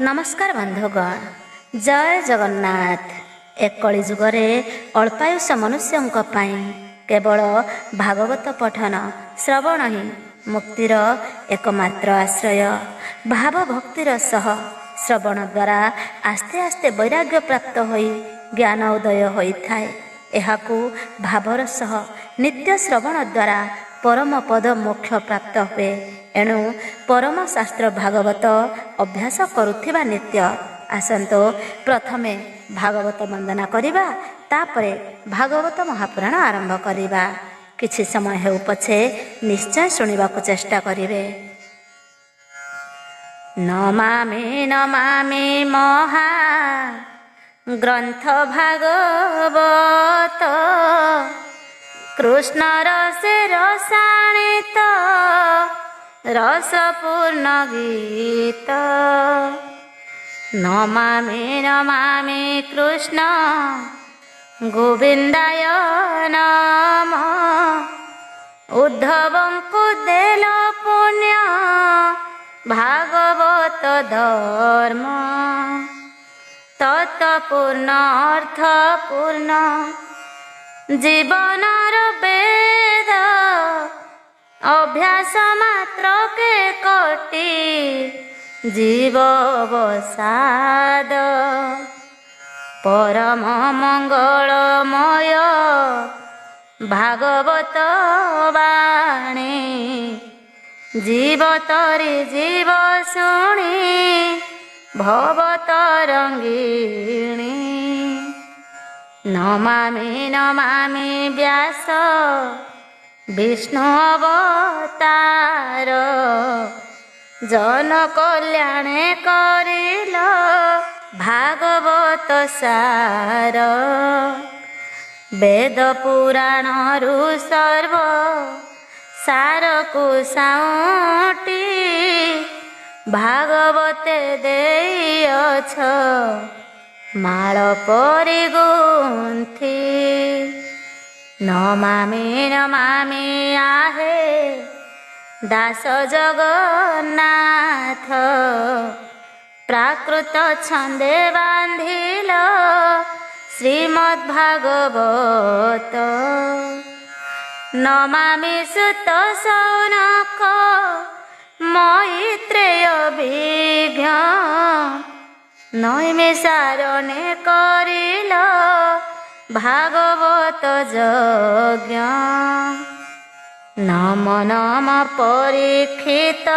नमस्कार बंधुगण, जय जगन्नाथ। एक कली जुगरे अल्पायुष मनुष्यों केवल भागवत पठन श्रवण ही मुक्तिर एकमात्र आश्रय। भाव भक्तिर सह श्रवण द्वारा आस्ते आस्ते वैराग्य प्राप्त होई ज्ञान उदय होता है। यहाकू भावर सह नित्य श्रवण द्वारा परम पद मोक्ष प्राप्त हुए। एणु परम शास्त्र भागवत अभ्यास करुथिबा नित्य। आसंतो प्रथमे भागवत वंदना करिबा, तापरे भागवत महापुराण आरंभ करिबा। किछि समय हेउ पछे निश्चय शुणिबाकु चेष्टा करिवे। नमामि नमामि महा ग्रंथ भागवत, कृष्ण रसे रसायनित रसपूर्ण गीत। नमामि नमामि कृष्ण गोविंदाय नमः। उद्धवं कुदेल पुण्य भागवत धर्म, तत्पूर्ण अर्थपूर्ण जीवनर वेद। अभ्यास मात्र के कोटि जीव बसाद। परम मंगलमय भागवत वाणी, जीव तरी जीव शुणी भव तरंगिणी। नमामि नमामि व्यास विष्णु अवतार, जन कल्याण करिल भागवत सार। वेद पुराण रु सर्व सारकु साउटी, भागवते देइअछ माळ परि गुंथि। नमामि नमामि आहे दास जगन्नाथ, प्राकृत छंदे बांधिल श्रीमद्भागवत। नमामि सुत सौनक मैत्रेय विज्ञ, नैमिषारण्ये करिल भागवत यज्ञ। नम नम परीक्षित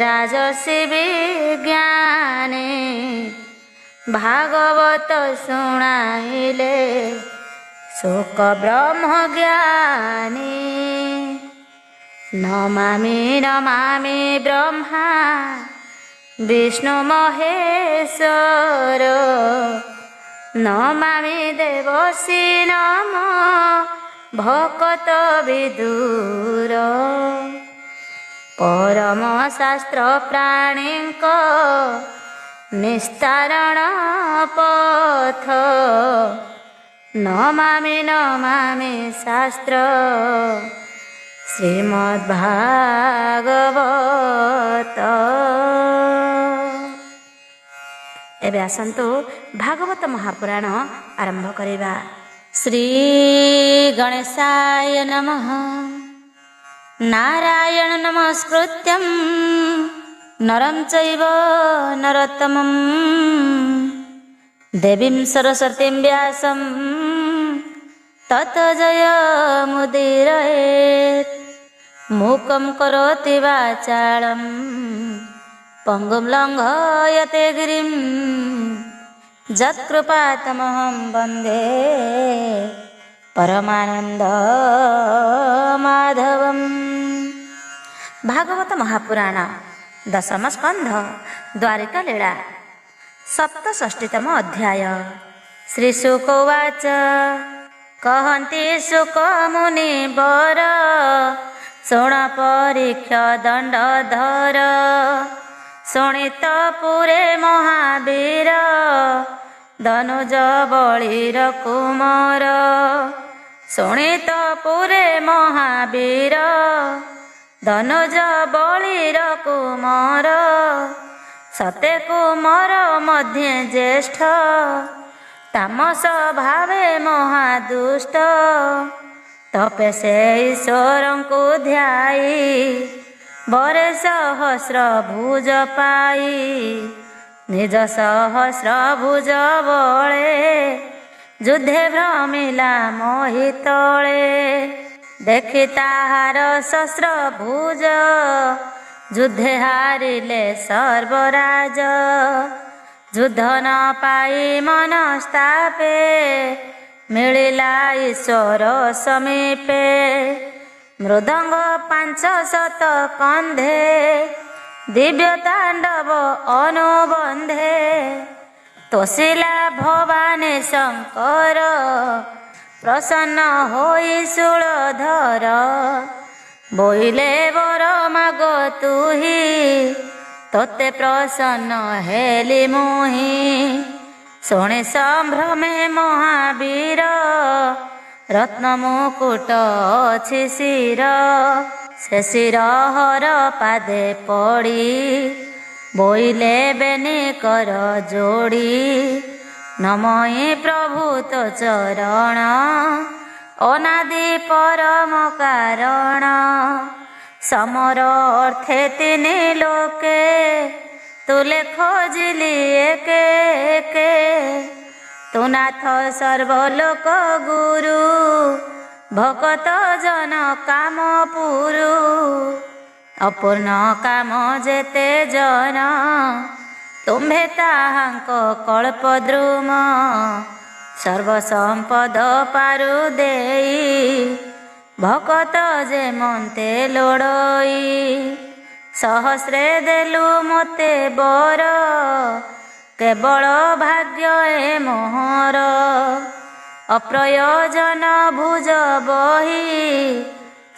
राजसी विज्ञाने, भागवत शुणाइले शोक ब्रह्म ज्ञानी। नमामि नमामि ब्रह्मा विष्णु महेश्वर, नमामि देवसी नम भकत विदुर। परम शास्त्र प्राणीक निस्तारण पथ, नमामि नमामि शास्त्र श्रीमद्भागवत। एबे आसंतु भागवत महापुराण आरंभ करिबा। श्री गणेशाय नमः। नारायण नमस्कृत्यं नरं चैव नरोत्तमं, देवीं सरस्वतीं व्यासं ततो जयमुदीरयेत्। मूकं करोति वाचालं पंगुं लंघयते गिरिं, यत्कृपातमहं वन्दे परमानंद माधवम्। भागवत महापुराण दशम स्कंध द्वारिका लीला, सप्तषष्टितम अध्याय। श्री शुक उवाच। कहन्ति शुक मुनि वर, शुण परीक्ष दंडधर। शुणित पुरे महावीर, धनुज बलिर कुमार। शुणित पुरे महावीर, धनुज बलिर कुमार। ସତେ କୁମର ମଧ୍ୟ ଜ୍ୟେଷ୍ଠ, ତାମସ ଭାବେ ମହାଦୁଷ୍ଟ। ତପେ ସେ ଈଶ୍ୱରଙ୍କୁ ଧ୍ୟାଇ, ବରେ ସହସ୍ର ଭୁଜ ପାଇ। ନିଜ ସହସ୍ର ଭୁଜ ବଳେ, ଯୁଦ୍ଧେ ଭ୍ରମିଲା ମୋହିତଳେ। ଦେଖି ତାହାର ଶସ୍ତ୍ର ଭୁଜ, ଯୁଦ୍ଧେ ହାରିଲେ ସର୍ବରାଜ। ଯୁଦ୍ଧ ନ ପାଇ ମନସ୍ତାପେ, ମିଳିଲା ଈଶ୍ୱର ସମୀପେ। ମୃଦଙ୍ଗ 500 କନ୍ଧେ, ଦିବ୍ୟ ତାଣ୍ଡବ ଅନୁବନ୍ଧେ। ତୋଷିଲା ଭବାନୀ ଶଙ୍କର, ପ୍ରସନ୍ନ ହୋଇ ଶୂଳଧର। ବୋଇଲେ ବର ମାଗ ତୁହି, ତୋତେ ପ୍ରସନ୍ନ ହେଲି ମୁହିଁ। ଶୁଣି ସମ୍ଭ୍ରମେ ମହାବୀର, ରତ୍ନ ମୁକୁଟ ଅଛି ଶିର। ସେ ଶିରହର ପାଦେ ପଡ଼ି, ବୋଇଲେ ବେନି କର ଯୋଡ଼ି। ନମଇ ପ୍ରଭୁ ତୋ ଚରଣ, ଅନାଦି ପରମ କାରଣ। ସମର ଅର୍ଥେ ତିନି ଲୋକେ, ତୁଲେ ଖୋଜିଲି ଏକେ ଏକେ। ତୁ ନାଥ ସର୍ବଲୋକ ଗୁରୁ, ଭକତ ଜନ କାମ ପୁରୁ। ଅପୂର୍ଣ୍ଣ କାମ ଯେତେ ଜନ, ତୁମ୍ଭେ ତାହାଙ୍କ କଳ୍ପଦ୍ରୁମ। ସର୍ବସମ୍ପଦ ପାରୁ ଦେଇ, ଭକତ ଯେ ମନ୍ତେ ଲୋଡ଼ଇ। ସହସ୍ରେ ଦେଲୁ ମୋତେ ବର, କେବଳ ଭାଗ୍ୟ ଏ ମୋହର। ଅପ୍ରୟୋଜନ ଭୁଜ ବହି,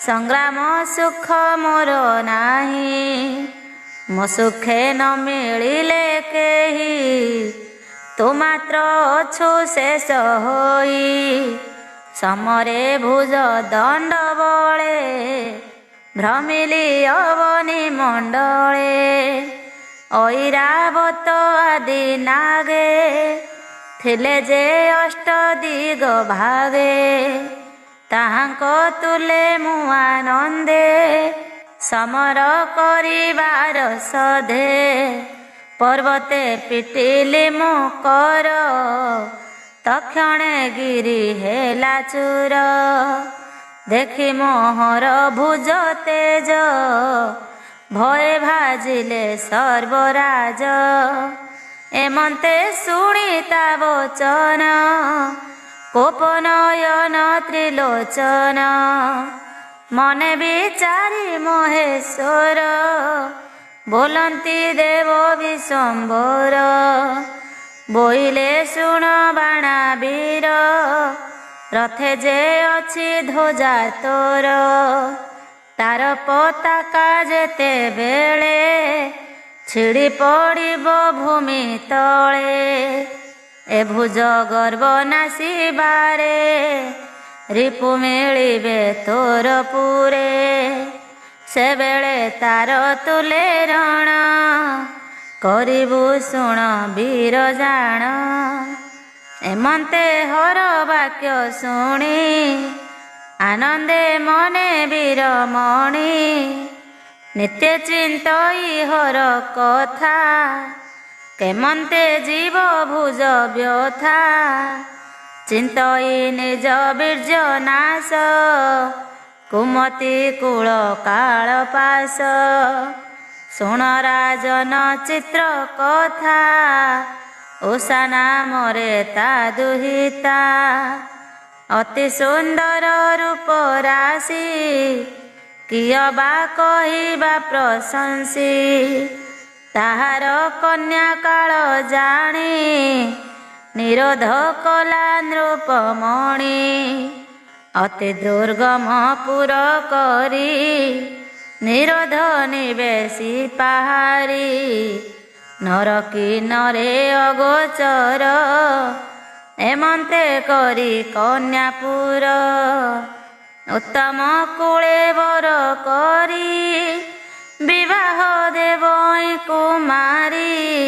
ସଂଗ୍ରାମ ସୁଖ ମୋର ନାହିଁ। ମୋ ସୁଖେ ନ ମିଳିଲେ କେହି, ତୁ ମାତ୍ର ଅଛୁ ଶେଷ ହୋଇ। ସମରେ ଭୁଜ ଦଣ୍ଡ ବଳେ, ଭ୍ରମିଲି ଅବନି ମଣ୍ଡଳେ। ଐରାବତ ଆଦି ନାଗେ, ଥିଲେ ଯେ ଅଷ୍ଟ ଦିଗ ଭାଗେ। ତାହାଙ୍କ ତୁଲେ ମୁଁ ଆନନ୍ଦେ, ସମର କରିବାର ସଧେ। ପର୍ବତେ ପିଟିଲି ମୁଁ କର, ତକ୍ଷଣେ ଗିରି ହେଲା ଚୂର। ଦେଖି ମୋହର ଭୁଜ ତେଜ, ଭୟେ ଭାଜିଲେ ସର୍ବରାଜ। ଏମନ୍ତେ ଶୁଣି ତା ବଚନ, କୋପ ନୟନ ତ୍ରିଲୋଚନ। ମନେ ବିଚାରି ମହେଶ୍ୱର, ବୋଲନ୍ତି ଦେବ ବିଶ୍ୱମ୍ବର। ବୋଇଲେ ଶୁଣ ବାଣାବୀର, ରଥେ ଯେ ଅଛି ଧ୍ୱଜା ତୋର। ତାର ପତାକା ଯେତେବେଳେ, ଛିଡ଼ି ପଡ଼ିବ ଭୂମି ତଳେ। ଏ ଭୁଜ ଗର୍ବ ନାସିବାରେ, ରିପୁ ମିଳିବେ ତୋର ପୁରେ। ସେବେଳେ ତାର ତୁଲେ ରଣ, କରିବୁ ଶୁଣ ବୀର ଜାଣ। ଏମନ୍ତେ ହର ବାକ୍ୟ ଶୁଣି, ଆନନ୍ଦେ ମନେ ବୀରମଣି। ନିତ୍ୟ ଚିନ୍ତଇ ହର କଥା, କେମନ୍ତେ ଜୀବ ଭୁଜ ବ୍ୟଥା। ଚିନ୍ତଇ ନିଜ ବୀର୍ଯ୍ୟ ନାଶ, କୁମତି କୂଳ କାଳ ପାଶ। ଶୁଣ ରାଜନ ଚିତ୍ର କଥା, ଉଷା ନାମରେ ତା ଦୁହିତା। ଅତି ସୁନ୍ଦର ରୂପ ରାଶି, କିୟ ବା କହିବା ପ୍ରଶଂସୀ। ତାହାର କନ୍ୟା କାଳ ଜାଣି, ନିରୋଧ କଲା ନୃପମଣି। ଅତି ଦୁର୍ଗମ ପୁର କରି, ନିରୋଧ ନିବେଶୀ ପାହାରି। ନର କିନ୍ନରେ ଅଗୋଚର, ଏମନ୍ତେ କରି କନ୍ୟାପୁର। ଉତ୍ତମ କୂଳେ ବର କରି, ବିବାହ ଦେବଇଁ କୁମାରୀ।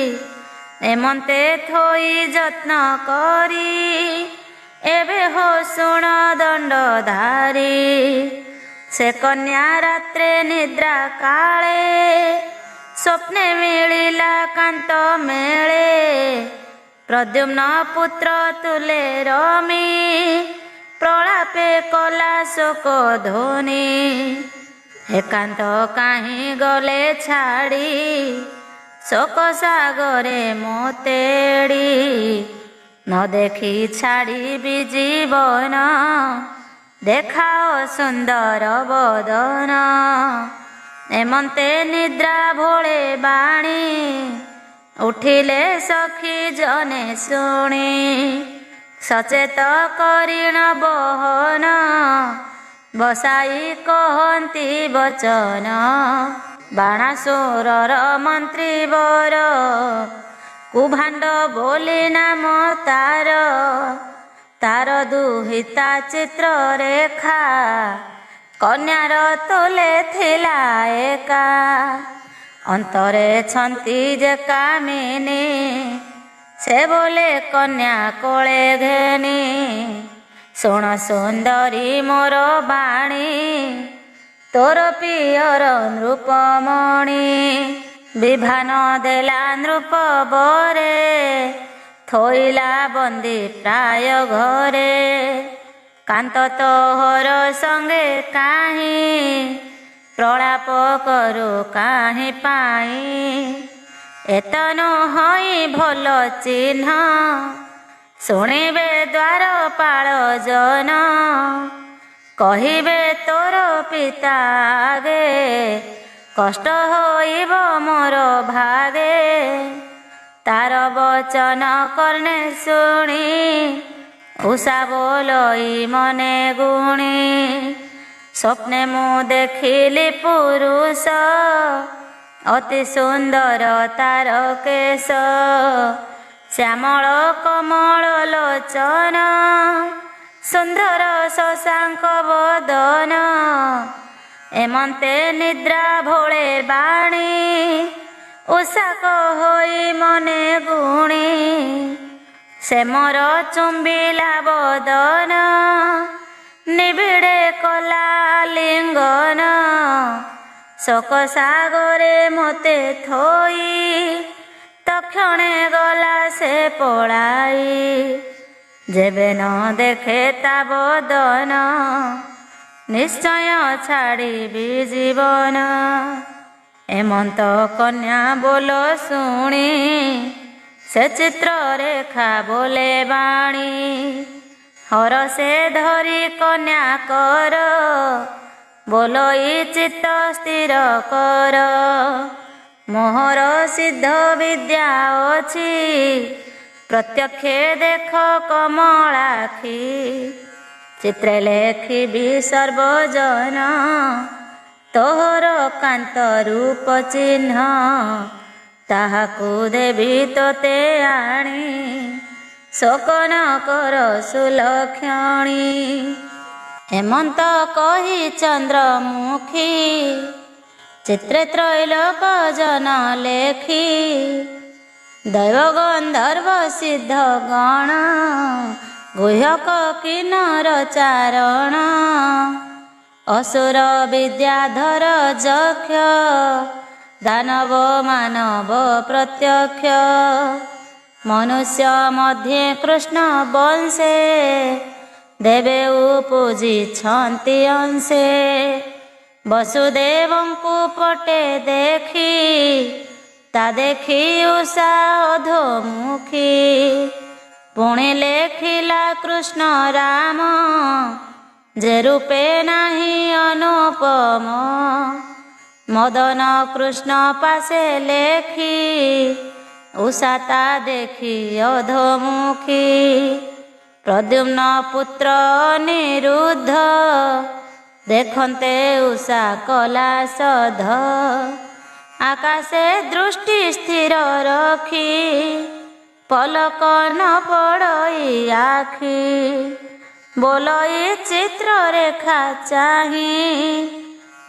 ଏମନ୍ତେ ଥୋଇ ଯତ୍ନ କରି ଏବେ ହୋ ଶୁଣ ଦଣ୍ଡଧାରୀ। ସେ କନ୍ୟା ରାତ୍ରେ ନିଦ୍ରା କାଳେ ସ୍ୱପ୍ନେ ମିଳିଲା କାନ୍ତ ମେଳେ। ପ୍ରଦ୍ୟୁମ୍ନ ପୁତ୍ର ତୁଲେ ରମି ପ୍ରଳାପେ କଲା ଶୋକ ଧ୍ୱନି। ଏକାନ୍ତ କାହିଁ ଗଲେ ଛାଡ଼ି ଶୋକ ସାଗରେ ମୋତେଡ଼ି। ନ ଦେଖି ଛାଡ଼ିବି ଜୀବନ ଦେଖାଅ ସୁନ୍ଦର ବଦନ। ଏମନ୍ତେ ନିଦ୍ରା ଭୋଳେ ବାଣୀ ଉଠିଲେ ସଖୀ ଜନେ ଶୁଣି। ସଚେତ କରିଣ ବହନ ବସାଇ କହନ୍ତି ବଚନ। ବାଣାସୁରର ମନ୍ତ୍ରୀ ବର କୁଭାଣ୍ଡ ବୋଲି ନାମ ତାର। ତାର ଦୁହିତା ଚିତ୍ରରେଖା କନ୍ୟାର ତୋଲେ ଥିଲା ଏକା। ଅନ୍ତରେ ଛନ୍ତି ଯେ କାମିନୀ ସେ ବୋଲେ କନ୍ୟା କୋଳେ ଘେନି। ଶୁଣ ସୁନ୍ଦରୀ ମୋର ବାଣୀ ତୋର ପିଅର ନୃପମଣି। ବିଭାନ ଦେଲା ନୃପ ବରେ ଥୋଇଲା ବନ୍ଦୀ ପ୍ରାୟ ଘରେ। କାନ୍ତ ତୋହର ସଙ୍ଗେ କାହିଁ ପ୍ରଳାପ କରୁ କାହିଁ ପାଇଁ। ଏତନ ହଇ ଭଲ ଚିହ୍ନ ଶୁଣିବେ ଦ୍ୱାରପାଳ ଜନ। କହିବେ ତୋର ପିତା ଆଗେ କଷ୍ଟ ହୋଇବ ମୋର ଭାଗେ। ତାର ବଚନ କର୍ଣ୍ଣେ ଶୁଣି ଉଷା ବୋଲଇ ମନେ ଗୁଣି। ସ୍ୱପ୍ନେ ମୁଁ ଦେଖିଲି ପୁରୁଷ ଅତି ସୁନ୍ଦର ତାର କେଶ। ଶ୍ୟାମଳ କମଳ ଲୋଚନ ସୁନ୍ଦର ଶଶାଙ୍କ ବଦନ। ଏମନ୍ତେ ନିଦ୍ରା ଭୋଳେ ବାଣୀ ଉଷା କହଇ ମନେ ଗୁଣି। ସେ ମୋର ଚୁମ୍ବିଲା ବଦନ ନିବିଡ଼େ କଲା ଲିଙ୍ଗନ। ଶୋକ ସାଗରେ ମୋତେ ଥୋଇ ତକ୍ଷଣେ ଗଲା ସେ ପଳାଇ। ଯେବେ ନ ଦେଖେ ତା ବଦନ ନିଶ୍ଚୟ ଛାଡ଼ିବି ଜୀବନ। ଏମନ୍ତ କନ୍ୟା ବୋଲ ଶୁଣି ସେ ଚିତ୍ରରେଖା ବୋଲେ ବାଣୀ। ହରସେ ଧରି କନ୍ୟା କର ବୋଲଇ ଚିତ୍ତ ସ୍ଥିର କର। ମୋହର ସିଦ୍ଧ ବିଦ୍ୟା ଅଛି ପ୍ରତ୍ୟକ୍ଷେ ଦେଖ କମଳାକ୍ଷୀ। ଚିତ୍ରେ ଲେଖିବି ସର୍ବଜନ ତୋହର କାନ୍ତ ରୂପ ଚିହ୍ନ। ତାହାକୁ ଦେବି ତୋତେ ଆଣି ଶୋକ ନ କର ସୁଲକ୍ଷଣୀ। ହେମନ୍ତ କହି ଚନ୍ଦ୍ରମୁଖୀ ଚିତ୍ରେ ତ୍ରୈଲୋକ ଜନ ଲେଖି। ଦୈବ ଗନ୍ଧର୍ବ ସିଦ୍ଧ ଗଣ ଗୁହ୍ୟକ କିନ୍ନର ଚାରଣ। ଅସୁର ବିଦ୍ୟାଧର ଯକ୍ଷ ଦାନବ ମାନବ ପ୍ରତ୍ୟକ୍ଷ। ମନୁଷ୍ୟ ମଧ୍ୟେ କୃଷ୍ଣ ବଂଶେ ଦେବେ ଉପୁଜିଛନ୍ତି ଅଂଶେ। ବସୁଦେବଙ୍କୁ ପଟେ ଦେଖି ତା ଦେଖି ଉଷା ଅଧୋମୁଖୀ। ପୁଣି ଲେଖିଲା କୃଷ୍ଣ ରାମ ଯେ ରୂପେ ନାହିଁ ଅନୁପମ। ମଦନ କୃଷ୍ଣ ପାଶେ ଲେଖି ଉଷା ତା ଦେଖି ଅଧୋମୁଖୀ। ପ୍ରଦ୍ୟୁମ୍ନ ପୁତ୍ର ଅନିରୁଦ୍ଧ ଦେଖନ୍ତେ ଉଷା କଲା ସଧ। ଆକାଶେ ଦୃଷ୍ଟି ସ୍ଥିର ରଖି ପଲକ ନ ପଡ଼ଇ ଆଖି। ବୋଲଇ ଚିତ୍ରରେଖା ଚାହିଁ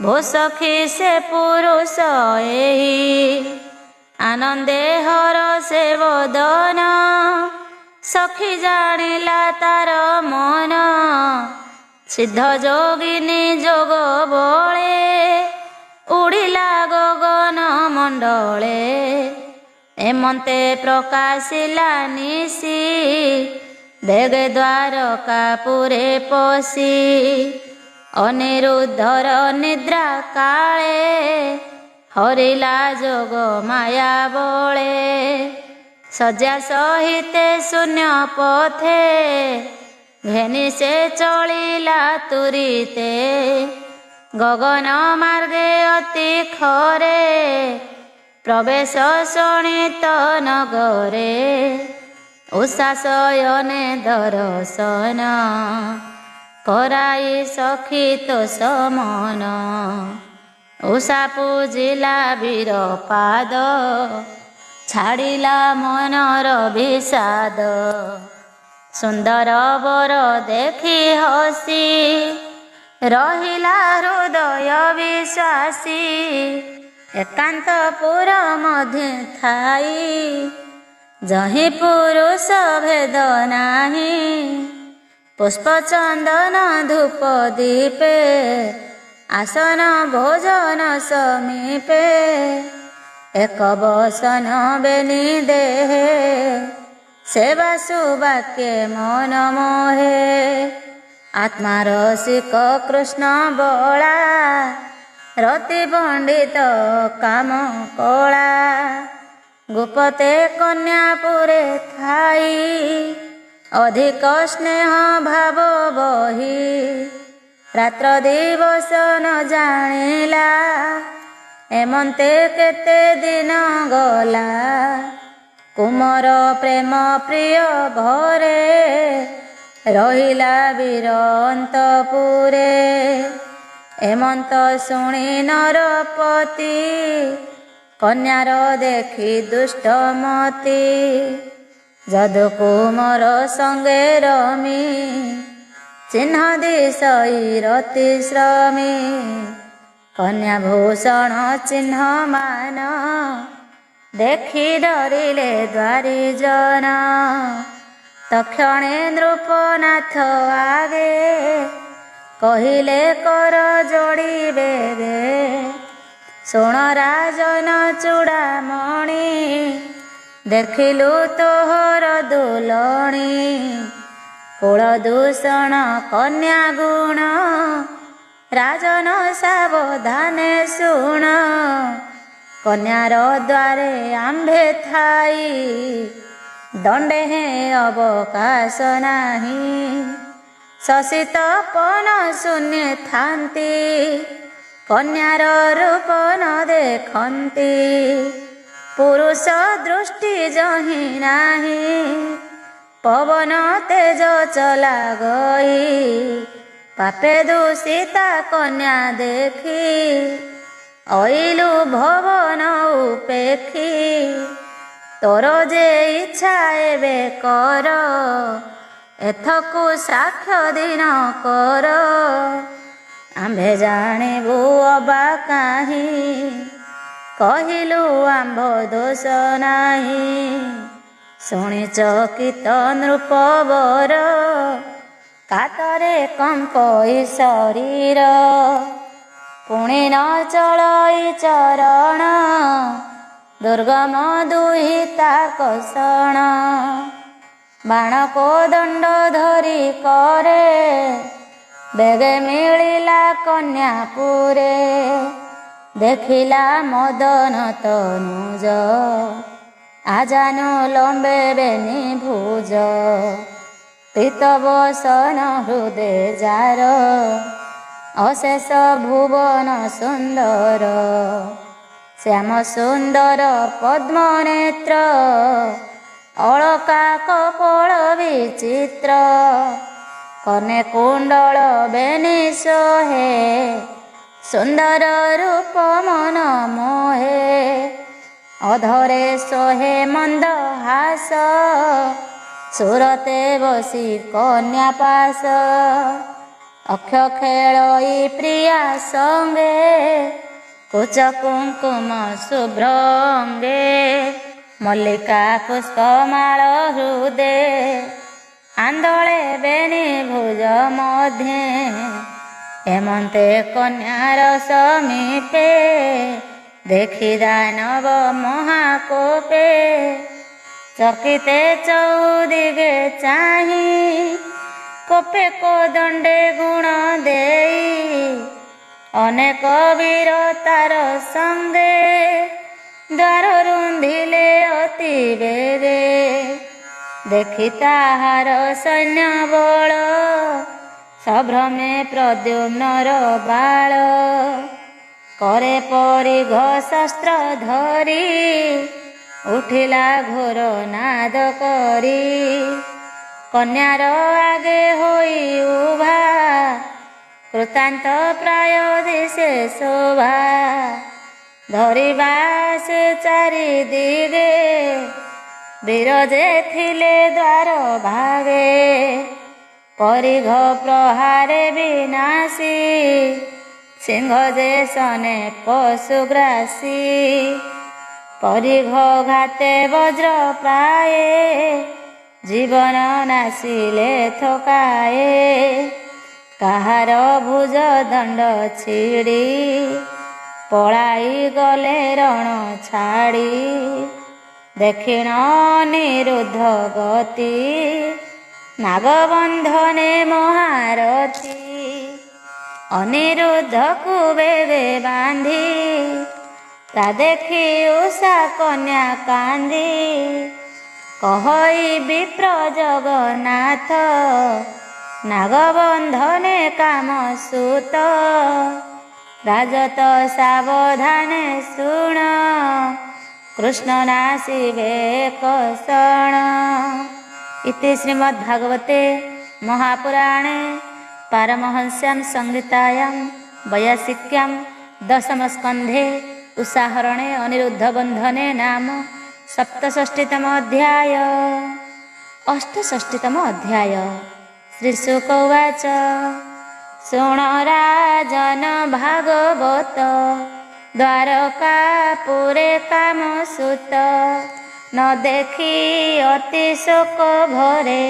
ଭୋ ସଖୀ ସେ ପୁରୁଷ ଏହି। ଆନନ୍ଦେ ହରଷେ ବଦନ, ସଖୀ ଜାଣିଲା ତାର ମନ। ସିଦ୍ଧ ଯୋଗିନୀ ଯୋଗ ବଳେ, ଉଡ଼ିଲା ଗଗନ ମଣ୍ଡଳେ। ଏମନ୍ତେ ପ୍ରକାଶିଲା ନିଶି, ବେଗେ ଦ୍ୱାରକାପୁରେ ପଶି। ଅନିରୁଦ୍ଧର ନିଦ୍ରା କାଳେ, ହରିଲା ଯୋଗ ମାୟା ବଳେ। ଶଯ୍ୟା ସହିତେ ଶୂନ୍ୟ ପଥେ, ଘେନି ସେ ଚଳିଲା ତୁରିତେ। ଗଗନ ମାର୍ଗେ ଅତି ଖରେ, ପ୍ରବେଶ ଶୋଣିତ ନଗରେ। ଉଷା ଶୟନେ ଦର୍ଶନ, କରାଇ ସଖୀ ତୋଷ ମନ। ଉଷା ପୂଜିଲା ବୀର ପାଦ, ଛାଡ଼ିଲା ମନର ବିଷାଦ। ସୁନ୍ଦର ବର ଦେଖି ହସି, ରହିଲା ହୃଦୟ ବିଶ୍ୱାସୀ। ଏକାନ୍ତପୁର ମଧ୍ୟେ ଥାଇ, ଯହିଁ ପୁରୁଷ ଭେଦ ନାହିଁ। ପୁଷ୍ପ ଚନ୍ଦନ ଧୂପ ଦୀପେ, ଆସନ ଭୋଜନ ସମୀପେ। ଏକ ବସନ ବେନି ଦେହେ, ସେବା ସୁବାକ୍ୟେ ମନ ମୋହେ। ଆତ୍ମାରସିକ କୃଷ୍ଣ ବଳା, ରତି ପଣ୍ଡିତ କାମ କଳା। ଗୋପତେ କନ୍ୟାପୁରେ ଥାଇ, ଅଧିକ ସ୍ନେହ ଭାବ ବହି। ରାତ୍ର ଦିବସ ନ ଜାଣିଲା, ଏମନ୍ତେ କେତେ ଦିନ ଗଲା। କୁମର ପ୍ରେମ ପ୍ରିୟ ଘରେ, ରହିଲା ବୀର ଅନ୍ତପୁରେ। ଏମନ୍ତ ଶୁଣି ନରପତି, କନ୍ୟାର ଦେଖି ଦୁଷ୍ଟମତି। ଯଦୁକୁମର ସଙ୍ଗେ ରମି, ଚିହ୍ନ ଦିଶଇ ରତି ଶ୍ରମୀ। କନ୍ୟା ଭୂଷଣ ଚିହ୍ନ ମାନ, ଦେଖି ଡରିଲେ ଦ୍ୱାରିଜନ। ତକ୍ଷଣେ ନୃପନାଥ ଆଗେ, କହିଲେ କର ଯୋଡ଼ି ବେଗେ। ଶୁଣ ରାଜନ ଚୂଡ଼ାମଣି, ଦେଖିଲୁ ତୋହର ଦୁଲଣୀ। କୁଳ ଦୂଷଣ କନ୍ୟା ଗୁଣ, ରାଜନ ସାବଧାନେ ଶୁଣ। କନ୍ୟାର ଦ୍ୱାରେ ଆମ୍ଭେ ଥାଇ, ଦଣ୍ଡେ ହେ ଅବକାଶ ନାହିଁ। ଶଶୀ ତପନ ଶୂନ୍ୟେ ଥାନ୍ତି, କନ୍ୟାର ରୂପ ନ ଦେଖନ୍ତି। ପୁରୁଷ ଦୃଷ୍ଟି ଯହିଁ ନାହିଁ, ପବନ ତେଜ ଚଲା ଗଇ। ପାପେ ଦୂଷିତା କନ୍ୟା ଦେଖି, ଅଇଲୁ ଭବନ ଉପେକ୍ଷି। ତୋର ଯେ ଇଚ୍ଛା ଏବେ କର, ଏଥକୁ ସାକ୍ଷ୍ୟ ଦିନ କର। ଆମ୍ଭେ ଜାଣିବୁ ଅବା କାହିଁ, କହିଲୁ ଆମ୍ଭ ଦୋଷ ନାହିଁ। ଶୁଣି ଚକିତ ନୃପବର, କାତରେ କମ୍ପଇ ଶରୀର। ପୁଣି ନ ଚଳଇ ଚରଣ, ଦୁର୍ଗମ ଦୁହିତା କଷଣ। ବାଣ କୋଦଣ୍ଡ ଧରି କରେ, ବେଗେ ମିଳିଲା କନ୍ୟାପୁରେ। ଦେଖିଲା ମଦନ ତନୁଜ, ଆଜାନୁ ଲମ୍ବେ ବେନି ଭୁଜ। ପ୍ରୀତ ବସନ ହୃଦେ ଯାର, ଅଶେଷ ଭୁବନ ସୁନ୍ଦର। ଶ୍ୟାମ ସୁନ୍ଦର ପଦ୍ମ ନେତ୍ର, ଅଳକା କପୋଳ ବିଚିତ୍ର। କନେ କୁଣ୍ଡଳ ବେନି ଶୋହେ, ସୁନ୍ଦର ରୂପ ମନ ମୋହେ। ଅଧରେ ଶୋହେ ମନ୍ଦ ହାସ, ସୁରତେ ବସି କନ୍ୟା ପାଶ। ଅକ୍ଷ ଖେଳଇ ପ୍ରିୟା ସଙ୍ଗେ, କୁଚ କୁଙ୍କୁମ ଶୁଭ୍ରଙ୍ଗେ ମଲ୍ଲିକା ପୁଷ୍ପମାଳ ହୃଦେ ଆନ୍ଦୋଳେ ବେଣୀ ଭୁଜ ମଧ୍ୟେ ହେମନ୍ତେ କନ୍ୟାର ସମୀପେ ଦେଖି ଦାନବ ମହାକୋପେ ଚକିତେ ଚଉଦିଗେ ଚାହିଁ କୋପେ କୋଦଣ୍ଡେ ଗୁଣ ଦେଇ ଅନେକ ବୀର ତାର ସଙ୍ଗେ ଦ୍ୱାର ରୁନ୍ଧିଲେ ଅତି ବେଗେ ଦେଖି ତାହାର ସୈନ୍ୟ ବଳ ସଭ୍ରମେ ପ୍ରଦ୍ୟୁମ୍ନର ବାଳ କରେ ପରିଘ ଶସ୍ତ୍ର ଧରି ଉଠିଲା ଘୋର ନାଦ କରି କନ୍ୟାର ଆଗେ ହୋଇ ଉଭା କୃତାନ୍ତ ପ୍ରାୟ ଦିଶେ ଶୋଭା ଧରିବା ସେ ଚାରି ଦିଗେ ବିରଜେ ଥିଲେ ଦ୍ୱାର ଭାଗେ ପରିଘ ପ୍ରହାରେ ବିନାଶୀ ସିଂହ ଯେ ସନେ ପଶୁଗ୍ରାସୀ ପରିଘ ଘାତେ ବଜ୍ର ପ୍ରାଏ ଜୀବନ ନାସିଲେ ଥକାଏ କାହାର ଭୁଜ ଦଣ୍ଡ ଛିଡ଼ି ପଳାଇ ଗଲେ ରଣ ଛାଡ଼ି ଦେଖିଣ ନିରୁଦ୍ଧ ଗତି ନାଗବନ୍ଧନେ ମହାରଥୀ ଅନିରୁଦ୍ଧକୁ ବେଗେ ବାନ୍ଧି ତା ଦେଖି ଉଷା କନ୍ୟା କାନ୍ଦି କହଇ ବିପ୍ର ଜଗନ୍ନାଥ ନାଗବନ୍ଧନେ କାମ ସୁତ ରାଜତ ସାବଧାନେ ଶୁଣ କୃଷ୍ଣ ନାସିବେ କଷଣ। ଇତି ଶ୍ରୀମଦ୍ଭାଗବତେ ମହାପୁରାଣେ ପାରମହଂସ୍ୟାଂ ସଂହିତାୟାं ବୈୟାସିକ୍ୟାं ଦଶମସ୍କନ୍ଧେ ଉଷାହରणे ଅନିରୁଦ୍ଧ ବନ୍ଧନେ ନାମ ସପ୍ତଷଷ୍ଠୀତମ ଅଧ୍ୟାୟ। ଅଷ୍ଟଷଷ୍ଠୀତମ ଅଧ୍ୟାୟ। ଶ୍ରୀଶୁକ ଉବାଚ ଶୁଣ ରାଜନ ଭାଗବତ ଦ୍ୱାରକାପୁରେ କାମସୂତ ନ ଦେଖି ଅତି ଶୋକ ଭରେ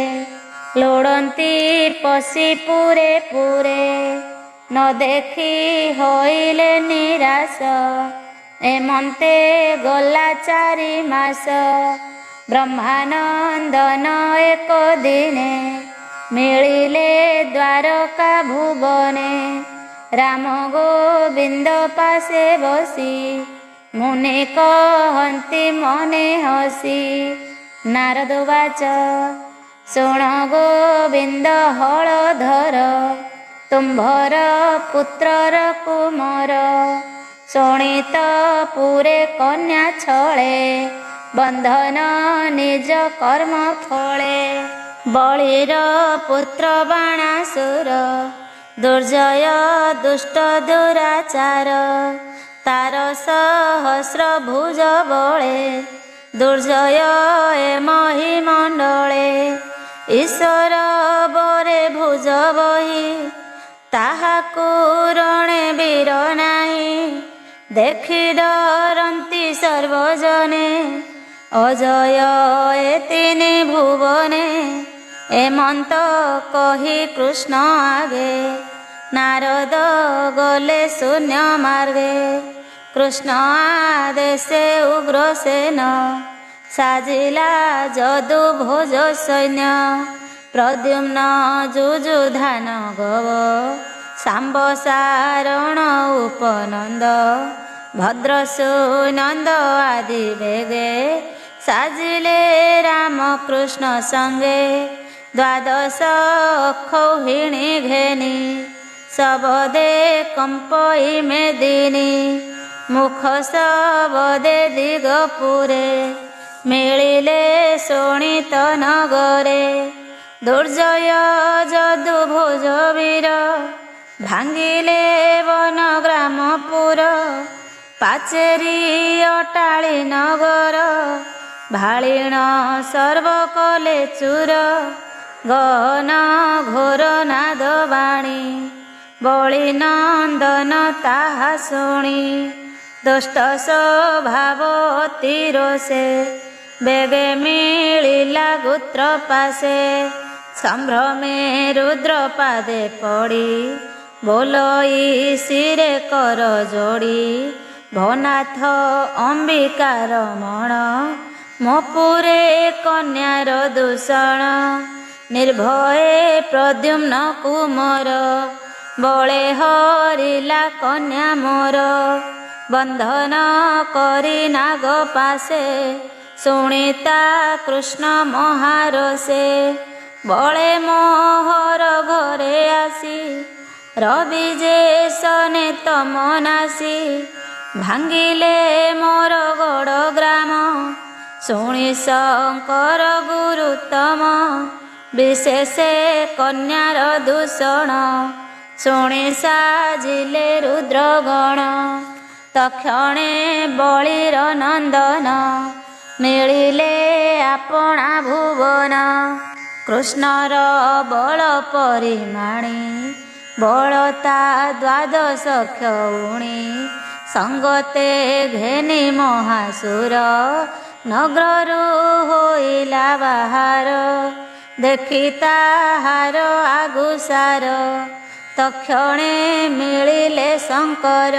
ଲୋଡ଼ନ୍ତି ପଶି ପୁରେ ପୁରେ ନ ଦେଖି ହୋଇଲେ ନିରାଶ ଏମନ୍ତେ ଗଲା 4 ମାସ ବ୍ରହ୍ମାନନ୍ଦନ ଏକ ଦିନେ ମିଳିଲେ ଦ୍ୱାରକା ଭୁବନେ ରାମ ଗୋବିନ୍ଦ ପାଶେ ବସି ମୁନି କହନ୍ତି ମନେ ହସି ନାରଦ ଉବାଚ ଶୁଣ ଗୋବିନ୍ଦ ହଳଧର ତୁମ୍ଭର ପୁତ୍ରର କୁମର ଶୁଣିତ ପୁରେ କନ୍ୟା ଛଳେ ବନ୍ଧନ ନିଜ କର୍ମ ଫଳେ ବଳିର ପୁତ୍ର ବାଣାସୁର ଦୁର୍ଜୟ ଦୁଷ୍ଟ ଦୁରାଚାର ତାର ସହସ୍ର ଭୁଜ ବଳେ ଦୁର୍ଜୟ ଏ ମହିମଣ୍ଡଳେ ଈଶ୍ୱର ବରେ ଭୁଜ ବହି ତାହାକୁ ରଣେ ବୀର ନାହିଁ ଦେଖି ଡରନ୍ତି ସର୍ବଜନେ ଅଜୟ ଏ 3 ଭୁବନେ ଏମନ୍ତ କହି କୃଷ୍ଣ ଆଗେ ନାରଦ ଗଲେ ଶୂନ୍ୟ ମାର୍ଗେ କୃଷ୍ଣ ଆଦେଶେ ଉଗ୍ରସେନ ସାଜିଲା ଯଦୁ ଭୋଜ ସୈନ୍ୟ ପ୍ରଦ୍ୟୁମ୍ନ ଯୁଯୁଧାନ ଗବ ଶାମ୍ବ ସାରଣ ଉପନନ୍ଦ ଭଦ୍ରସୁନନ୍ଦ ଆଦି ବେଗେ ସାଜିଲେ ରାମକୃଷ୍ଣ ସଙ୍ଗେ ଦ୍ୱାଦଶ ଅକ୍ଷୌହିଣୀ ଘେନି ଶବଦେ କମ୍ପଇ ମେଦିନୀ ମୁଖ ଶବଦେ ଦିଗପୁରେ ମିଳିଲେ ଶୋଣିତ ନଗରେ ଦୁର୍ଜୟ ଯଦୁ ଭୋଜ ବୀର ଭାଙ୍ଗିଲେ ବନଗ୍ରାମପୁର ପାଚେରୀ ଅଟାଳି ନଗର ଭାଳିଣ ସର୍ବ କଲେ ଚୁର ଗହନ ଘୋର ନାଦ ବାଣୀ ବଳି ନନ୍ଦନ ତାହା ଶୁଣି ଦୁଷ୍ଟ ସ୍ୱଭାବ ତୀର ସେ ବେଗେ ମିଳିଲା ଗୋତ୍ର ପାଶେ ସମ୍ଭ୍ରମେ ରୁଦ୍ର ପାଦେ ପଡ଼ି ବୋଲଇ ଶିରେ କର ଯୋଡ଼ି ଭନାଥ ଅମ୍ବିକାର ମଣ ମୋ ପୁରେ କନ୍ୟାର ଦୂଷଣ ନିର୍ଭୟେ ପ୍ରଦ୍ୟୁମ୍ନ କୁମର ବଳେ ହରିଲା କନ୍ୟା ମୋର ବନ୍ଧନ କରି ନାଗ ପାଶେ ଶୁଣିତା କୃଷ୍ଣ ମହାରସେ ବଳେ ମୋହର ଘରେ ଆସି ରବି ଯେ ସନେ ତମ ନାସି ଭାଙ୍ଗିଲେ ମୋର ଗଡ଼ ଗ୍ରାମ ଶୁଣି ଶଙ୍କର ଗୁରୁତମ ବିଶେଷେ କନ୍ୟାର ଦୂଷଣ ଶୁଣି ସାଜିଲେ ରୁଦ୍ରଗଣ ତକ୍ଷଣେ ବଳିର ନନ୍ଦନ ମିଳିଲେ ଆପଣା ଭୁବନ କୃଷ୍ଣର ବଳ ପରିମାଣୀ ବଳ ତା ଦ୍ୱାଦଶ କ୍ଷଉଣୀ ସଙ୍ଗତେ ଘେନି ମହାସୁର ନଗରରୁ ହୋଇଲା ବାହାର ଦେଖି ତାହାର ଆଗୁସାର ତକ୍ଷଣେ ମିଳିଲେ ଶଙ୍କର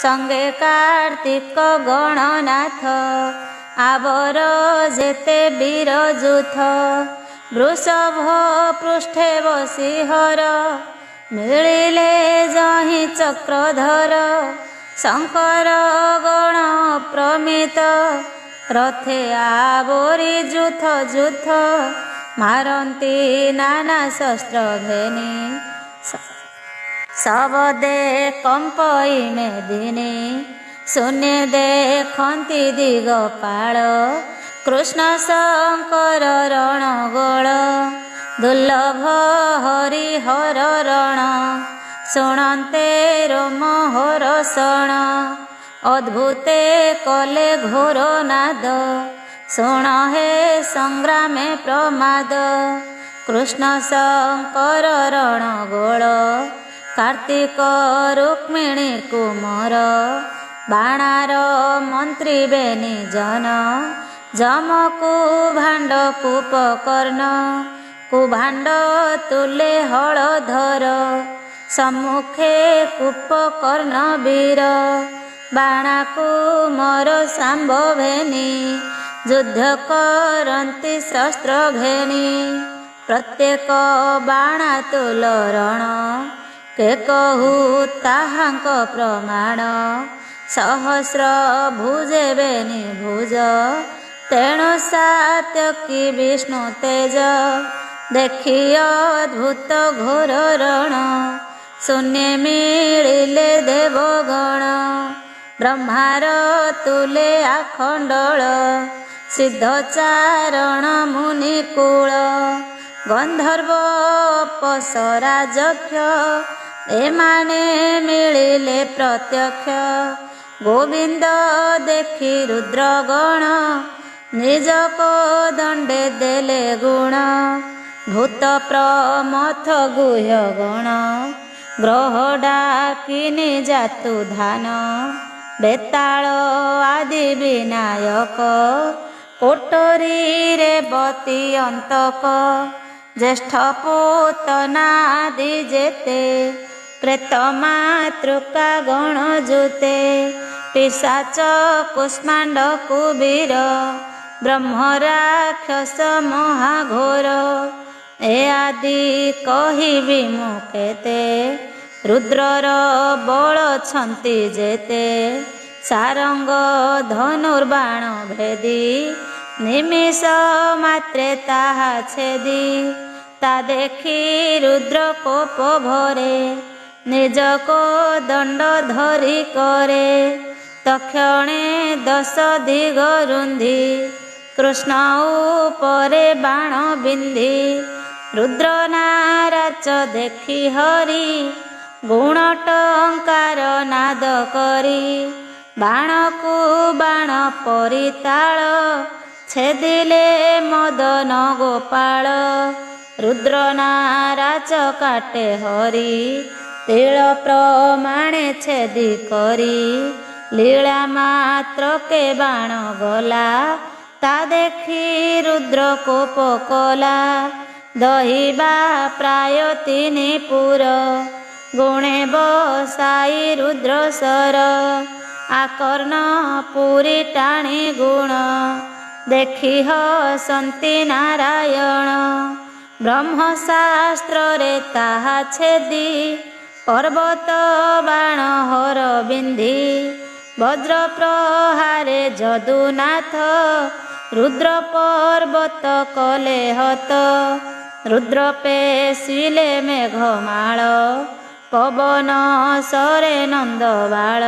ସଙ୍ଗେ କାର୍ତ୍ତିକ ଗଣନାଥ ଆବର ଯେତେ ବୀର ଯୂଥ ବୃଷଭ ପୃଷ୍ଠେ ବସି ହର ମିଳିଲେ ଯହିଁ ଚକ୍ରଧର ଶଙ୍କର ଗଣ ପ୍ରମିତ ରଥେ ଆବରି ଯୂଥ ଯୂଥ ମାରନ୍ତି ନାନା ଶସ୍ତ୍ର ଘେନି ଶବଦେ କମ୍ପଇ ମେଦିନୀ ଶୂନ୍ୟ ଦେଖନ୍ତି ଦିଗପାଳ କୃଷ୍ଣ ଶଙ୍କର ରଣଗୋଳ ଦୁର୍ଲଭ ହରିହର ରଣ ଶୁଣନ୍ତେ ରୋମହର ଶଣ ଅଦ୍ଭୁତେ କଲେ ଘୋର ନାଦ ଶୁଣ ହେ ସଂଗ୍ରାମେ ପ୍ରମାଦ କୃଷ୍ଣ ଶଙ୍କର ରଣଗୋଳ କାର୍ତ୍ତିକ ରୁକ୍ମିଣୀ କୁମର ବାଣାର ମନ୍ତ୍ରୀ ବେନି ଜନ ଯମକୁ ଭାଣ୍ଡ କୁପକର୍ଣ୍ଣ କୁଭାଣ୍ଡ ତୁଲେ ହଳଧର ସମ୍ମୁଖେ କୁପକର୍ଣ୍ଣ ବୀର ବାଣାକୁ ମୋର ଶାମ୍ବ ଭେନି ଯୁଦ୍ଧ କରନ୍ତି ଶସ୍ତ୍ର ଘେନି ପ୍ରତ୍ୟେକ ବାଣା ତୁଲ ରଣ କେ କହୁ ତାହାଙ୍କ ପ୍ରମାଣ ସହସ୍ର ଭୁଜେ ବେନି ଭୁଜ ତେଣୁ ସାତ୍ୟକୀ ବିଷ୍ଣୁ ତେଜ ଦେଖି ଅଦ୍ଭୁତ ଘୋର ରଣ ଶୂନ୍ୟ ମିଳିଲେ ଦେବଗଣ ବ୍ରହ୍ମାର ତୁଲେ ଆଖଣ୍ଡଳ ସିଦ୍ଧ ଚାରଣ ମୁନିକୂଳ ଗନ୍ଧର୍ବ ଅପସରା ଯକ୍ଷ ଏମାନେ ମିଳିଲେ ପ୍ରତ୍ୟକ୍ଷ ଗୋବିନ୍ଦ ଦେଖି ରୁଦ୍ରଗଣ ନିଜକୁ ଦଣ୍ଡେ ଦେଲେ ଗୁଣ ଭୂତ ପ୍ରମଥ ଗୁହ୍ୟ ଗଣ ଗ୍ରହ ଡାକିନି ଜାତୁ ଧାନ ବେତାଳ ଆଦି ବିନାୟକ କୋଟରୀରେ ବତୀ ଅନ୍ତକ ଜ୍ୟେଷ୍ଠ ପୂତନା ଆଦି ଯେତେ ପ୍ରେତ ମାତୃକା ଗଣ ଜୁତେ ପିଶାଚ କୁଷ୍ମାଣ୍ଡ କୁବୀର ବ୍ରହ୍ମ ରାକ୍ଷସ ମହାଘୋର ଏ ଆଦି କହିବି ମୁଁ କେତେ ରୁଦ୍ରର ବଳ ଛନ୍ତି ଯେତେ ସାରଙ୍ଗ ଧନୁର୍ବାଣ ଭେଦି ନିମିଷ ମାତ୍ରେ ତାହା ଛେଦି ତା ଦେଖି ରୁଦ୍ର କୋପ ଭରେ ନିଜକୁ ଦଣ୍ଡ ଧରି କରେ ତକ୍ଷଣେ 10 ଦିଗ ରୁନ୍ଧି କୃଷ୍ଣ ଉପରେ ବାଣ ବିନ୍ଧି ରୁଦ୍ର ନାରାଚ ଦେଖି ହରି ଗୁଣ ଟଙ୍କାର ନାଦ କରି ବାଣକୁ ବାଣ ପରିତାଳ ଛେଦିଲେ ମଦନ ଗୋପାଳ ରୁଦ୍ର ନାରାଚ କାଟେ ହରି ତିଳ ପ୍ରମାଣେ ଛେଦି କରି ଲୀଳା ମାତ୍ରକେ ବାଣ ଗଲା, ତା ଦେଖି ରୁଦ୍ର କୋପ କଲା। ଦହିବା ପ୍ରାୟ 3 ପୁର, ଗୁଣେ ବସାଇ ରୁଦ୍ର ସର। ଆକର୍ଣ୍ଣ ପୁରୀ ଟାଣି ଗୁଣ, ଦେଖି ହସନ୍ତି ନାରାୟଣ। ବ୍ରହ୍ମଶାସ୍ତ୍ରରେ ତାହା ଛେଦି, ପର୍ବତ ବାଣ ହର ବିନ୍ଧି। ବଜ୍ର ପ୍ରହାରେ ଯଦୁନାଥ, ରୁଦ୍ର ପର୍ବତ କଲେ ହତ। ରୁଦ୍ର ପେଶିଲେ ମେଘମାଳ, ପବନ ସରେ ନନ୍ଦବାଳ।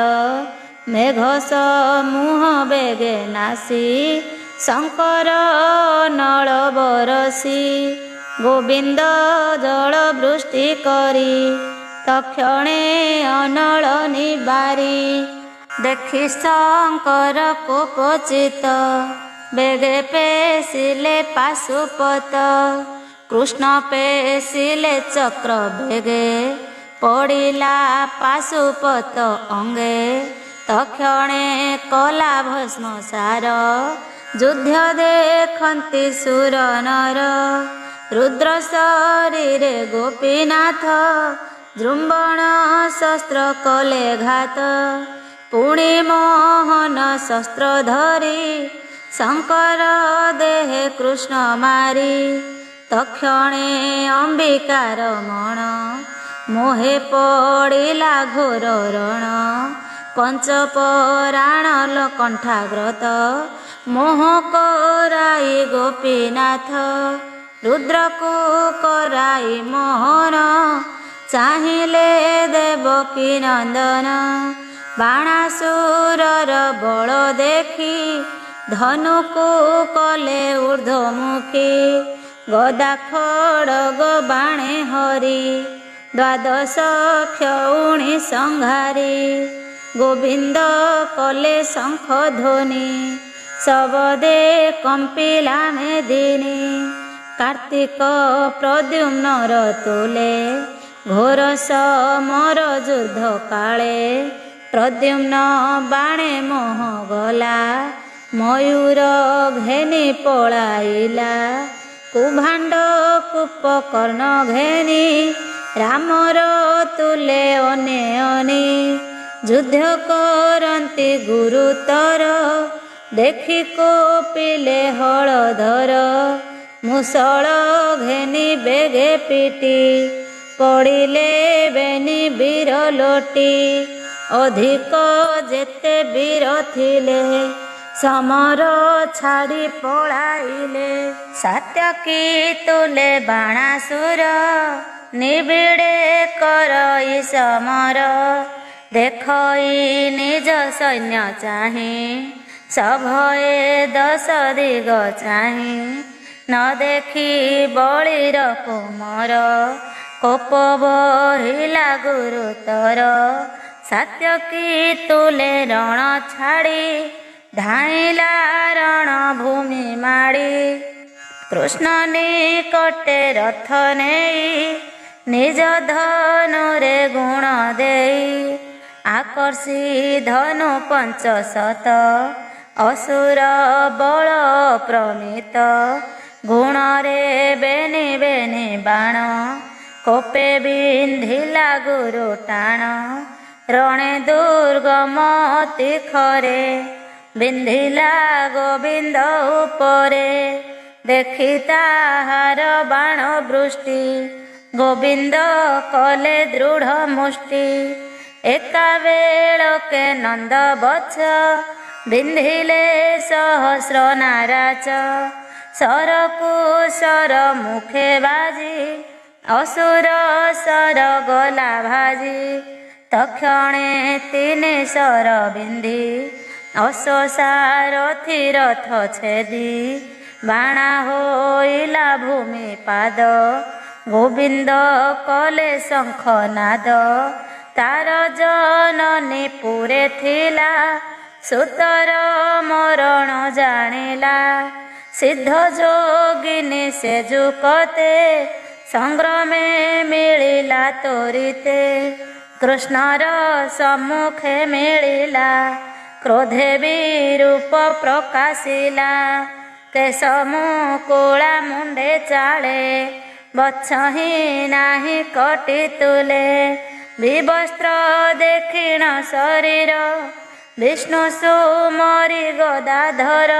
ମେଘ ସମୂହ ବେଗେ ନାସି, ଶଙ୍କର ନଳ ବରସି। ଗୋବିନ୍ଦ ଜଳ ବୃଷ୍ଟି କରି, ତକ୍ଷଣେ ଅନଳ ନିବାରି। ଦେଖି ଶଙ୍କର କୋପଚିତ, ବେଗେ ପେଶିଲେ ପାଶୁପତ। କୃଷ୍ଣ ପେଶିଲେ ଚକ୍ର ବେଗେ, ପଡ଼ିଲା ପାଶୁପତ ଅଙ୍ଗେ। ତକ୍ଷଣେ କଲା ଭସ୍ମ ସାର, ଯୁଦ୍ଧ ଦେଖନ୍ତି ସୁର ନର। ରୁଦ୍ର ଶରୀରେ ଗୋପୀନାଥ, ଜୃମ୍ଭଣ ଶସ୍ତ୍ର କଲେ ଘାତ। ପୁଣି ମୋହନ ଶସ୍ତ୍ର ଧରି, ଶଙ୍କର ଦେହେ କୃଷ୍ଣ ମାରି। ତକ୍ଷଣେ ଅମ୍ବିକାର ମଣ, ମୋହେ ପଡ଼ିଲା ଘୋର ରଣ। ପଞ୍ଚପରାଣ କଣ୍ଠାଗ୍ରତ, ମୋହ କରାଇ ଗୋପୀନାଥ। ରୁଦ୍ରକୁ କରାଇ ମୋହନ, ଚାହିଁଲେ ଦେବକୀ ନନ୍ଦନ। ବାଣାସୁରର ବଳ ଦେଖି, ଧନୁକୁ କଲେ ଊର୍ଦ୍ଧ୍ୱମୁଖୀ। ଗଦା ଖଡ଼ଗ ବାଣେ ହରି, ଦ୍ୱାଦଶ କ୍ଷଉଣି ସଂହାରି। ଗୋବିନ୍ଦ କଲେ ଶଙ୍ଖ ଧ୍ୱନି, ଶବଦେ କମ୍ପିଲା ମେଦିନୀ। କାର୍ତ୍ତିକ ପ୍ରଦ୍ୟୁମ୍ନର ତୁଲେ, ଘୋର ସମର ଯୁଦ୍ଧ କାଳେ। ପ୍ରଦ୍ୟୁମ୍ନ ବାଣେ ମୋହ ଗଲା, ମୟୂର ଘେନି ପଳାଇଲା। କୁଭାଣ୍ଡ କୁପକର୍ଣ୍ଣ ଘେନି, ରାମର ତୁଲେ ଅନେଅନି। ଯୁଦ୍ଧ କରନ୍ତି ଗୁରୁତର, ଦେଖି କୋପିଲେ ହଳଧର। ମୁଷଳ ଘେନି ବେଗେ ପିଟି, ପଡ଼ିଲେ ବେନି ବୀର ଲୋଟି। ଅଧିକ ଯେତେ ବୀର ଥିଲେ, ସମର ଛାଡ଼ି ପଳାଇଲେ। ସାତ୍ୟକୀ ତୁଲେ ବାଣାସୁର, ନିବିଡ଼େ କରଇ ସମର। ଦେଖଇ ନିଜ ସୈନ୍ୟ ଚାହିଁ, ସଭଏ 10 ଦିଗ ଚାହିଁ। ନ ଦେଖି ବଳିର କୁମର, କୋପ ବହିଲା ଗୁରୁତର। ସାତ୍ୟକୀ ତୁଲେ ରଣ ଛାଡ଼ି, ଧାଇଁଲା ରଣ ଭୂମି ମାଡ଼ି। କୃଷ୍ଣ ନିକଟେ ରଥ ନେଇ, ନିଜ ଧନୁରେ ଗୁଣ ଦେଇ। ଆକର୍ଷି ଧନୁ 500, ଅସୁର ବଳ ପ୍ରମିତ। ଗୁଣରେ ବେନି ବେନି ବାଣ, କୋପେ ବିନ୍ଧିଲା ଗୁରୁ ଟାଣ। ରଣେ ଦୁର୍ଗମ ତୀଖରେ, ବିନ୍ଧିଲା ଗୋବିନ୍ଦ ଉପରେ। ଦେଖି ତାହାର ବାଣ ବୃଷ୍ଟି, ଗୋବିନ୍ଦ କଲେ ଦୃଢ଼ ମୁଷ୍ଟି। ଏକାବେଳକେ ନନ୍ଦ ବତ୍ସ, ବିନ୍ଧିଲେ ସହସ୍ର ନାରାଚ। ସରକୁ ସର ମୁଖେ ବାଜି, ଅସୁର ସର ଗଲା ଭାଜି। ତକ୍ଷଣେ 3 ସର ବିନ୍ଧି, ଅଶ୍ୱସାରଥି ରଥ ଛେଦି। ବାଣା ହୋଇଲା ଭୂମି ପାଦ, ଗୋବିନ୍ଦ କଲେ ଶଙ୍ଖନାଦ। ତାର ଜନନୀ ପୁରେ ଥିଲା, ସୁତର ମରଣ ଜାଣିଲା। ସିଦ୍ଧ ଯୋଗିନୀ ସେ ଯୁକତେ, ସଂଗ୍ରାମେ ମିଳିଲା ତୋରିତେ। କୃଷ୍ଣର ସମ୍ମୁଖେ ମିଳିଲା, କ୍ରୋଧେ ବିରୂପ ପ୍ରକାଶିଲା। କେଶ ମୁକୁଳା ମୁଣ୍ଡେ ଚାଳେ, ବଛ ହିଁ ନାହିଁ କଟି ତୁଲେ। ବିବସ୍ତ୍ର ଦେଖିଣ ଶରୀର, ବିଷ୍ଣୁ ସୁମରି ଗଦାଧର।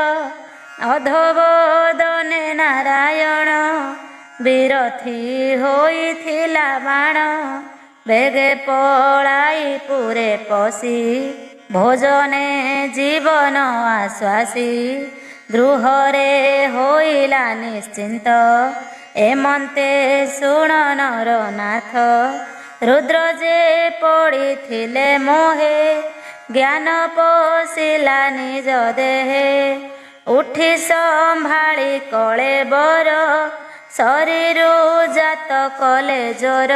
ଅଧବଦନେ ନାରାୟଣ, ବିରଥି ହୋଇଥିଲା ବାଣ। ବେଗେ ପଳାଇ ପୁରେ ପଶି, ଭୋଜନେ ଜୀବନ ଆଶ୍ୱାସୀ। ଦ୍ରୁହରେ ହୋଇଲା ନିଶ୍ଚିନ୍ତ, ଏମନ୍ତେ ଶୁଣ ନରନାଥ। ରୁଦ୍ର ଯେ ପଡ଼ିଥିଲେ ମୋହେ, ଜ୍ଞାନ ପଶିଲା ନିଜ ଦେହେ। ଉଠି ସମ୍ଭାଳି କଳେବର, ଶରୀରୁ ଜାତ କଲେ ଜ୍ୱର।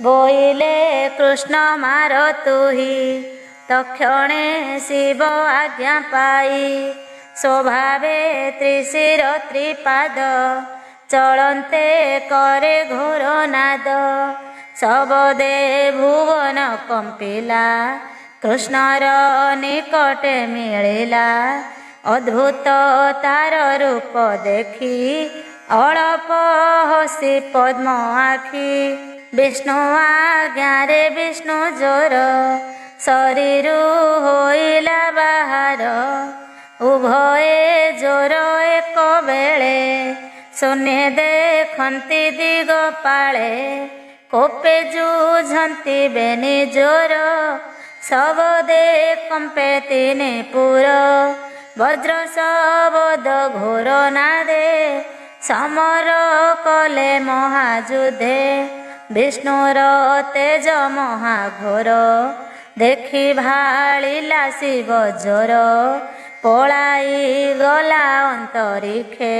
ବୋଇଲେ କୃଷ୍ଣ ମାର ତୁହି, ତକ୍ଷଣେ ଶିବ ଆଜ୍ଞା ପାଇ। ସ୍ୱଭାବେ ତ୍ରିଶିର ତ୍ରିପାଦ, ଚଳନ୍ତେ କରେ ଘୋର ନାଦ। ଶବଦେ ଭୁବନ କମ୍ପିଲା, କୃଷ୍ଣର ନିକଟେ ମିଳିଲା। ଅଦ୍ଭୁତ ତାର ରୂପ ଦେଖି, ଅଳପ ହସି ପଦ୍ମ ଆଖି। ବିଷ୍ଣୁ ଆଜ୍ଞାରେ ବିଷ୍ଣୁ ଜ୍ୱର, ଶରୀରୁ ହୋଇଲା ବାହାର। ଉଭୟେ ଜ୍ୱର ଏକ ବେଳେ, ଶୂନ୍ୟ ଦେଖନ୍ତି ଦିଗ ପାଳେ। କୋପେ ଯୁଝନ୍ତି ବେନି ଜ୍ୱର, ଶବଦେ କମ୍ପେ ତିନି ପୁର। ବଜ୍ର ଶବଦ ଘୋର ନାଦେ, ସମର କଲେ ମହାଯୁଧେ। ବିଷ୍ଣୁର ତେଜ ମହାଘୋର, ଦେଖି ଭାଳିଲା ଶିବ ଜ୍ୱର। ପଳାଇ ଗଲା ଅନ୍ତରିକ୍ଷେ,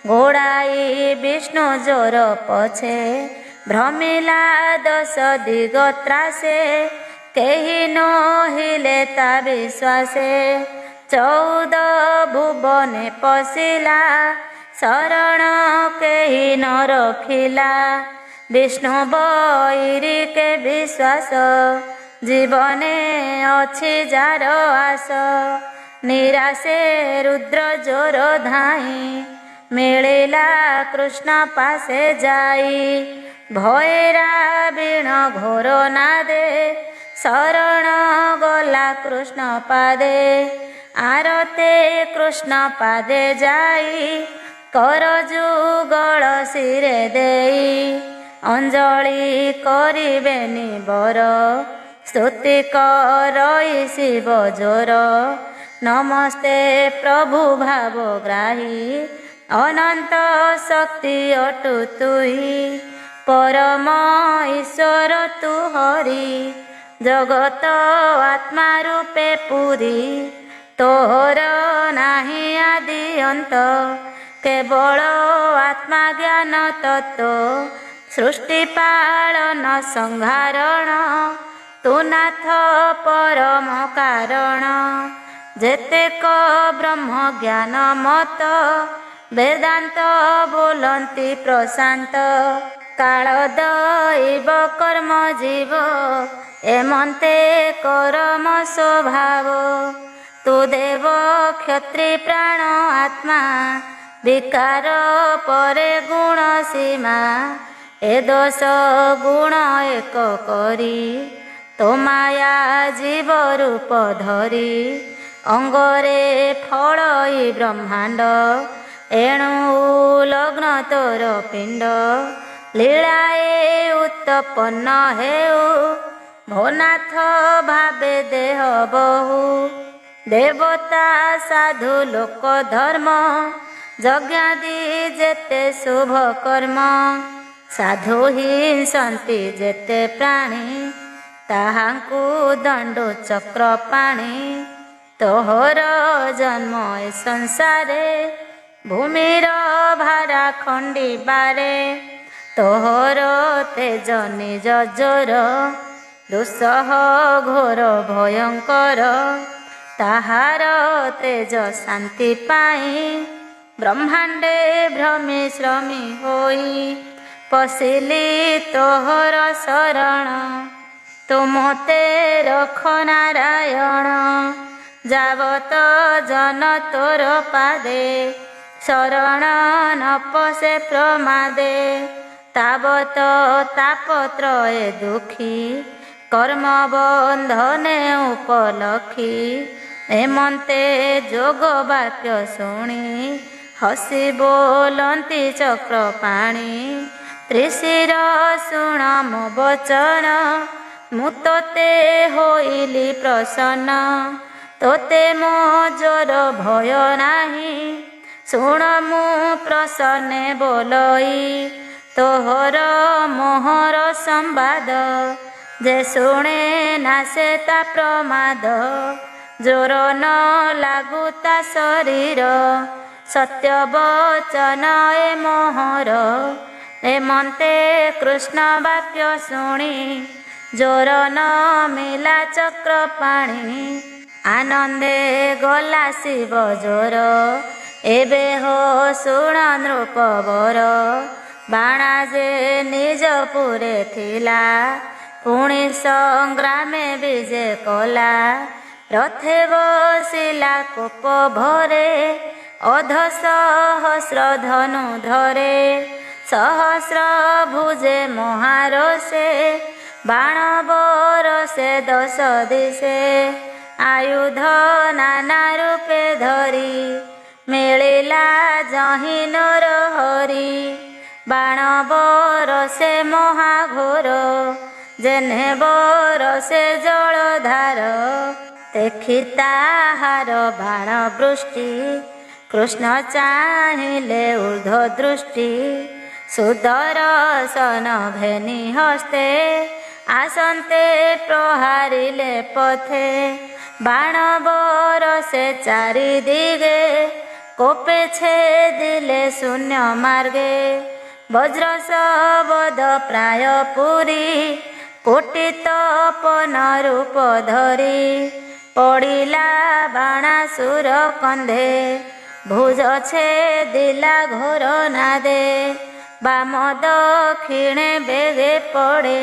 ଗୋଡ଼ାଇ ବିଷ୍ଣୁ ଜ୍ୱର ପଛେ। ଭ୍ରମିଲା ଦଶ ଦିଗ ତ୍ରାସେ, କେହି ନୋହିଲେ ତା ବିଶ୍ୱାସେ। 14 ଭୁବନେ ପଶିଲା, ଶରଣ କେହି ନ ରଖିଲା। ବିଷ୍ଣୁ ବୈରୀ କେ ବିଶ୍ୱାସ, ଜୀବନେ ଅଛି ଯାର ଆସ। ନିରାଶେ ରୁଦ୍ର ଜ୍ୱର ଧାଇଁ, ମିଳିଲା କୃଷ୍ଣ ପାଶେ ଯାଇ। ଭୟେରା ବୀଣ ଘୋର ନାଦେ, ଶରଣ ଗଲା କୃଷ୍ଣ ପାଦେ। ଆରତେ କୃଷ୍ଣ ପାଦେ ଯାଇ, କର ଯୁଗଳ ଶିରେ ଦେଇ। ଅଞ୍ଜଳି କରିବେନି ବର, ସ୍ତୁତି କରଇ ଶିବ ଜ୍ୱର। ନମସ୍ତେ ପ୍ରଭୁ ଭାବଗ୍ରାହୀ, ଅନନ୍ତ ଶକ୍ତି ଅଟୁ ତୁହି। ପରମ ଈଶ୍ୱର ତୁ ହରି, ଜଗତ ଆତ୍ମା ରୂପେ ପୁରୀ। ତୋର ନାହିଁ ଆଦି ଅନ୍ତ, କେବଳ ଆତ୍ମା ଜ୍ଞାନ ତତ୍ତ୍ୱ। ସୃଷ୍ଟି ପାଳନ ସଂହାରଣ, ତୁ ନାଥ ପରମ କାରଣ। ଯେତେକ ବ୍ରହ୍ମ ଜ୍ଞାନ ମତ, ବେଦାନ୍ତ ବୋଲନ୍ତି ପ୍ରଶାନ୍ତ। କାଳ ଦୈବ କର୍ମ ଜୀବ, ଏମନ୍ତେ କରମ ସ୍ୱଭାବ। ତୁ ଦେବ କ୍ଷତ୍ରି ପ୍ରାଣ ଆତ୍ମା, ବିକାର ପରେ ଗୁଣ ସୀମା। ଏ ଦୋଷ ଗୁଣ ଏକ କରି, ତୋ ମାୟା ଜୀବ ରୂପ ଧରି। ଅଙ୍ଗରେ ଫଳଇ ବ୍ରହ୍ମାଣ୍ଡ, ଏଣୁ ଲଗ୍ନ ତୋର ପିଣ୍ଡ। ଲୀଳାଏ ଉତ୍ପନ୍ନ ହେଉ, ଭୋନାଥ ଭାବେ ଦେହ ବହୁ। ଦେବତା ସାଧୁ ଲୋକ ଧର୍ମ, ଯଜ୍ଞାଦି ଯେତେ ଶୁଭ କର୍ମ। ସାଧୁ ହିଂସନ୍ତି ଯେତେ ପ୍ରାଣୀ, ତାହାଙ୍କୁ ଦଣ୍ଡୁ ଚକ୍ର ପାଣି। ତୋହର ଜନ୍ମ ଏ ସଂସାରେ, ଭୂମିର ଭାରା ଖଣ୍ଡିବାରେ। ତୋହର ତେଜ ନିଜ ଜ୍ୱର, ଦୁଃସହ ଘୋର ଭୟଙ୍କର। ତାହାର ତେଜ ଶାନ୍ତି ପାଇଁ, ବ୍ରହ୍ମାଣ୍ଡେ ଭ୍ରମି ଶ୍ରମି ହୋଇ। ପଶିଲି ତୋହର ଶରଣ, ତୁ ମୋତେ ରଖ ନାରାୟଣ। যাবত জন তোর পাদে শরণ ন পশে প্রমাদে তাবত তাপত্রয়ে দুঃখী কর্ম বন্ধনে উপলক্ষী ଏମନ୍ତେ ଯୋଗ ବାକ୍ୟ ଶୁଣି ହସି ବୋଲନ୍ତି ଚକ୍ର ପାଣି ତ୍ରିଶିର ଶୁଣ ମୋ ବଚନ ମୁଁ ତୋତେ ହୋଇଲି ପ୍ରସନ୍ନ ତୋତେ ମୋ ଜ୍ୱର ଭୟ ନାହିଁ ଶୁଣ ମୁଁ ପ୍ରସନ୍ନେ ବୋଲଇ ତୋହର ମୋହର ସମ୍ବାଦ ଯେ ଶୁଣେ ନା ସେ ତା ପ୍ରମାଦ ଜ୍ୱର ନ ଲାଗୁ ତା ଶରୀର ସତ୍ୟ ବଚନ ଏ ମୋହର ଏମନ୍ତେ କୃଷ୍ଣ ବାକ୍ୟ ଶୁଣି ଜ୍ୱର ନ ମିଲା ଚକ୍ର ପାଣି ଆନନ୍ଦେ ଗଲା ଶିବ ଜ୍ୱର ଏବେ ହୋ ଶୁଣ ନୃପବର ବାଣା ଯେ ନିଜ ପୁରେ ଥିଲା ପୁଣି ସଂଗ୍ରାମେ ବିଜେ କଲା ରଥେ ବସିଲା କୋପ ଭରେ ଅଧ ସହସ୍ର ଧନୁ ଧରେ ସହସ୍ର ଭୁଜେ ମହାରସେ ବାଣ ବରସେ ଦଶ ଦିଶେ ଆୟୁଧ ନାନା ରୂପେ ଧରି ମିଳିଲା ଯହିଁ ନର ହରି ବାଣ ବରସେ ମହାଘୋର ଯେହ୍ନେ ବରସେ ଜଳଧାର ଦେଖି ତାହାର ବାଣ ବୃଷ୍ଟି କୃଷ୍ଣ ଚାହିଁଲେ ଉର୍ଦ୍ଧ୍ୱ ଦୃଷ୍ଟି ସୁଦର୍ଶନ ଘେନି ହସ୍ତେ ଆସନ୍ତେ ପ୍ରହାରିଲେ ପଥେ ବାଣ ବରସେ ଚାରି ଦିଗେ କୋପେ ଛେଦିଲେ ଶୂନ୍ୟ ମାର୍ଗେ ବଜ୍ର ଶବଦ ପ୍ରାୟ ପୁରୀ କୋଟି ତପନ ରୂପ ଧରି ପଡ଼ିଲା ବାଣାସୁର କନ୍ଧେ ଭୁଜ ଛେଦିଲା ଘୋର ନାଦେ ବାମ ଦକ୍ଷିଣେ ବେଗେ ପଡ଼େ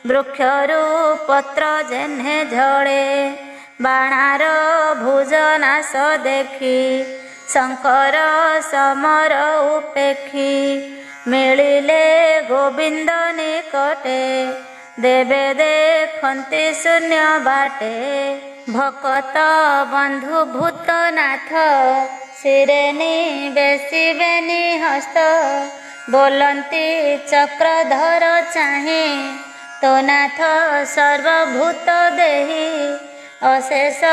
ବୃକ୍ଷରୁ ପତ୍ର ଯେହ୍ନେ ଝଡ଼େ ବାଣାର ଭୁଜ ନାଶ ଦେଖି ଶଙ୍କର ସମର ଉପେକ୍ଷୀ ମିଳିଲେ ଗୋବିନ୍ଦ ନିକଟେ ଦେବେ ଦେଖନ୍ତି ଶୂନ୍ୟ ବାଟେ ଭକତ ବନ୍ଧୁ ଭୂତନାଥ ଶିରେ ନିବେଶିବେନି ହସ୍ତ ବୋଲନ୍ତି ଚକ୍ରଧର ଚାହିଁ ତୋ ନାଥ ସର୍ବଭୂତ ଦେହି ଅଶେଷ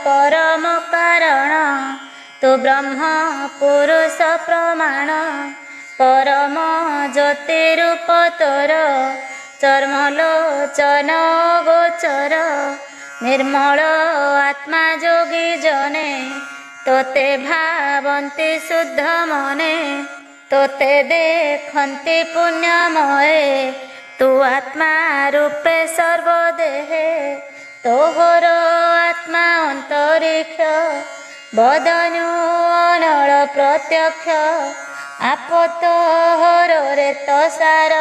ପରମ କାରଣ ତୁ ବ୍ରହ୍ମ ପୁରୁଷ ପ୍ରମାଣ ପରମ ଜ୍ୟୋତି ରୂପ ତୋର ଚର୍ମଲୋଚନ ଗୋଚର ନିର୍ମଳ ଆତ୍ମା ଯୋଗୀ ଜନେ ତୋତେ ଭାବନ୍ତି ଶୁଦ୍ଧ ମନେ ତୋତେ ଦେଖନ୍ତି ପୁଣ୍ୟମୟେ ତୁ ଆତ୍ମା ରୂପେ ସର୍ବଦେହେ ତୋହର ଆତ୍ମା ଅନ୍ତରିକ୍ଷ ବଦନୁ ଅନଳ ପ୍ରତ୍ୟକ୍ଷ ଆପତହରରେ ତସାର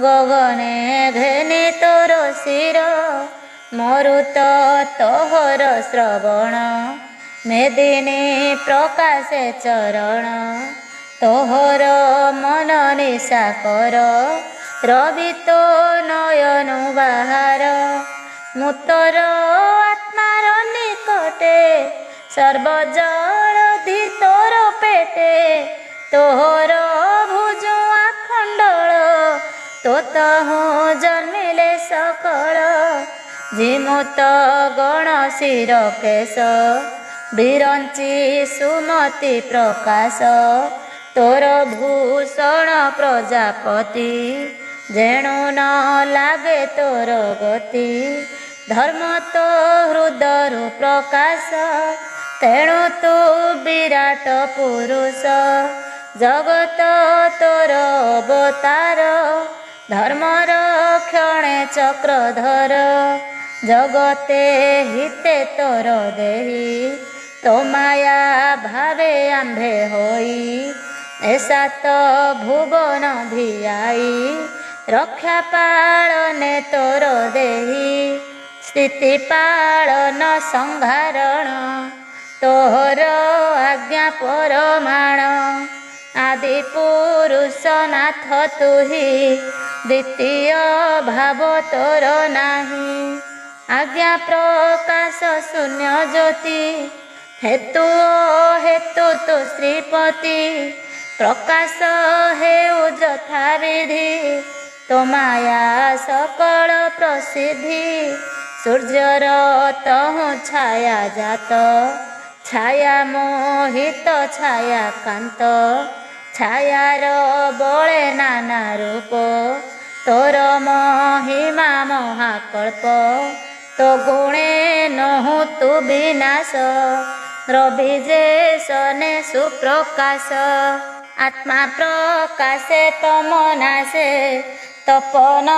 ଗଗନେ ଘେନି ତୋର ଶିର ମରୁତ ତୋହର ଶ୍ରବଣ ମେଦିନୀ ପ୍ରକାଶେ ଚରଣ ତୋହର ମନ ନିଶା କର ରବି ତୋ ନୟନୁ ବାହାର ମୁଁ ତୋର ଆତ୍ମାର ନିକଟେ ସର୍ବଜଳଧି ତୋର ପେଟେ ତୋହର ଭୁଜ ଆଖଣ୍ଡଳ ତୋ ତହୁଁ ଜନ୍ମିଲେ ସକଳ ଜିମୁତ ଗଣ ଶିର କେଶ ବିରଞ୍ଚି ସୁମତି ପ୍ରକାଶ ତୋର ଭୂଷଣ ପ୍ରଜାପତି ଯେଣୁ ନ ଲାଗେ ତୋର ଗତି ଧର୍ମ ତୋ ହୃଦୟରୁ ପ୍ରକାଶ ତେଣୁ ତୁ ବିରାଟ ପୁରୁଷ ଜଗତ ତୋର ଅବତାର ଧର୍ମର କ୍ଷଣେ ଚକ୍ରଧର ଜଗତେ ହିତେ ତୋର ଦେହି ତୋ ମାୟା ଭାବେ ଆମ୍ଭେ ହୋଇ ଏ ସାତ ଭୁବନ ଭିଆଇ ରକ୍ଷା ପାଳନେ ତୋର ଦେହି ସ୍ଥିତି ପାଳନ ସଂହାରଣ ତୋହର ଆଜ୍ଞା ପରମାଣ ଆଦି ପୁରୁଷ ନାଥ ତୁହି ଦ୍ୱିତୀୟ ଭାବ ତୋର ନାହିଁ ଆଜ୍ଞା ପ୍ରକାଶ ଶୂନ୍ୟ ଜ୍ୟୋତି ହେତୁ ହେତୁ ତୁ ଶ୍ରୀପତି ପ୍ରକାଶ ହେଉ ଯଥାବିଧି ତୋ ମାୟା ସକଳ ପ୍ରସିଦ୍ଧି ସୂର୍ଯ୍ୟର ତହୁଁ ଛାୟା ଜାତ ଛାୟା ମୋହିତ ଛାୟା କାନ୍ତ ଛାୟାର ବଳେ ନାନା ରୂପ ତୋର ମହିମା ମହାକଳ୍ପ ତୋ ଗୁଣେ ନହୁଁ ତୁ ବିନାଶ ରବି ଯେ ସନେ ସୁପ୍ରକାଶ ଆତ୍ମା ପ୍ରକାଶେ ତମ ନାଶେ ତପନ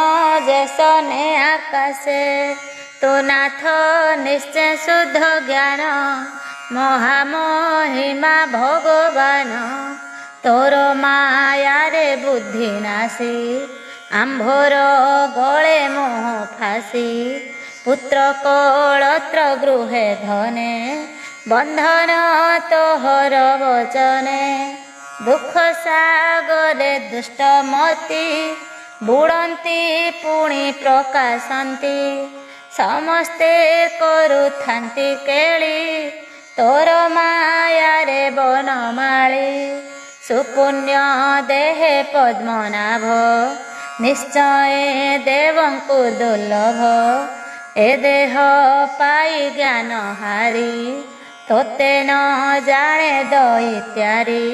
ଯେ ସନେ ଆକାଶେ ତୁ ନାଥ ନିଶ୍ଚୟ ଶୁଦ୍ଧ ଜ୍ଞାନ ମହାମହିମା ଭଗବାନ ତୋର ମାୟାରେ ବୁଦ୍ଧି ନାଶୀ ଆମ୍ଭର ଗଳେ ମୋହ ଫାଶୀ ପୁତ୍ର କଳତ୍ର ଗୃହେ ଧନେ ବନ୍ଧନ ତୋହର ବଚନେ ଦୁଃଖ ସାଗରେ ଦୁଷ୍ଟମତି ବୁଡ଼ନ୍ତି ପୁଣି ପ୍ରକାଶନ୍ତି ସମସ୍ତେ କରୁଥାନ୍ତି କେଳି ତୋର ମାୟାରେ ବନମାଳି ସୁପୁଣ୍ୟ ଦେହେ ପଦ୍ମନାଭ ନିଶ୍ଚୟ ଦେବଙ୍କୁ ଦୁର୍ଲଭ ଏ ଦେହ ପାଇ ଜ୍ଞାନ ହାରି ତୋତେ ନ ଜାଣେ ଦଇତ୍ୟାରି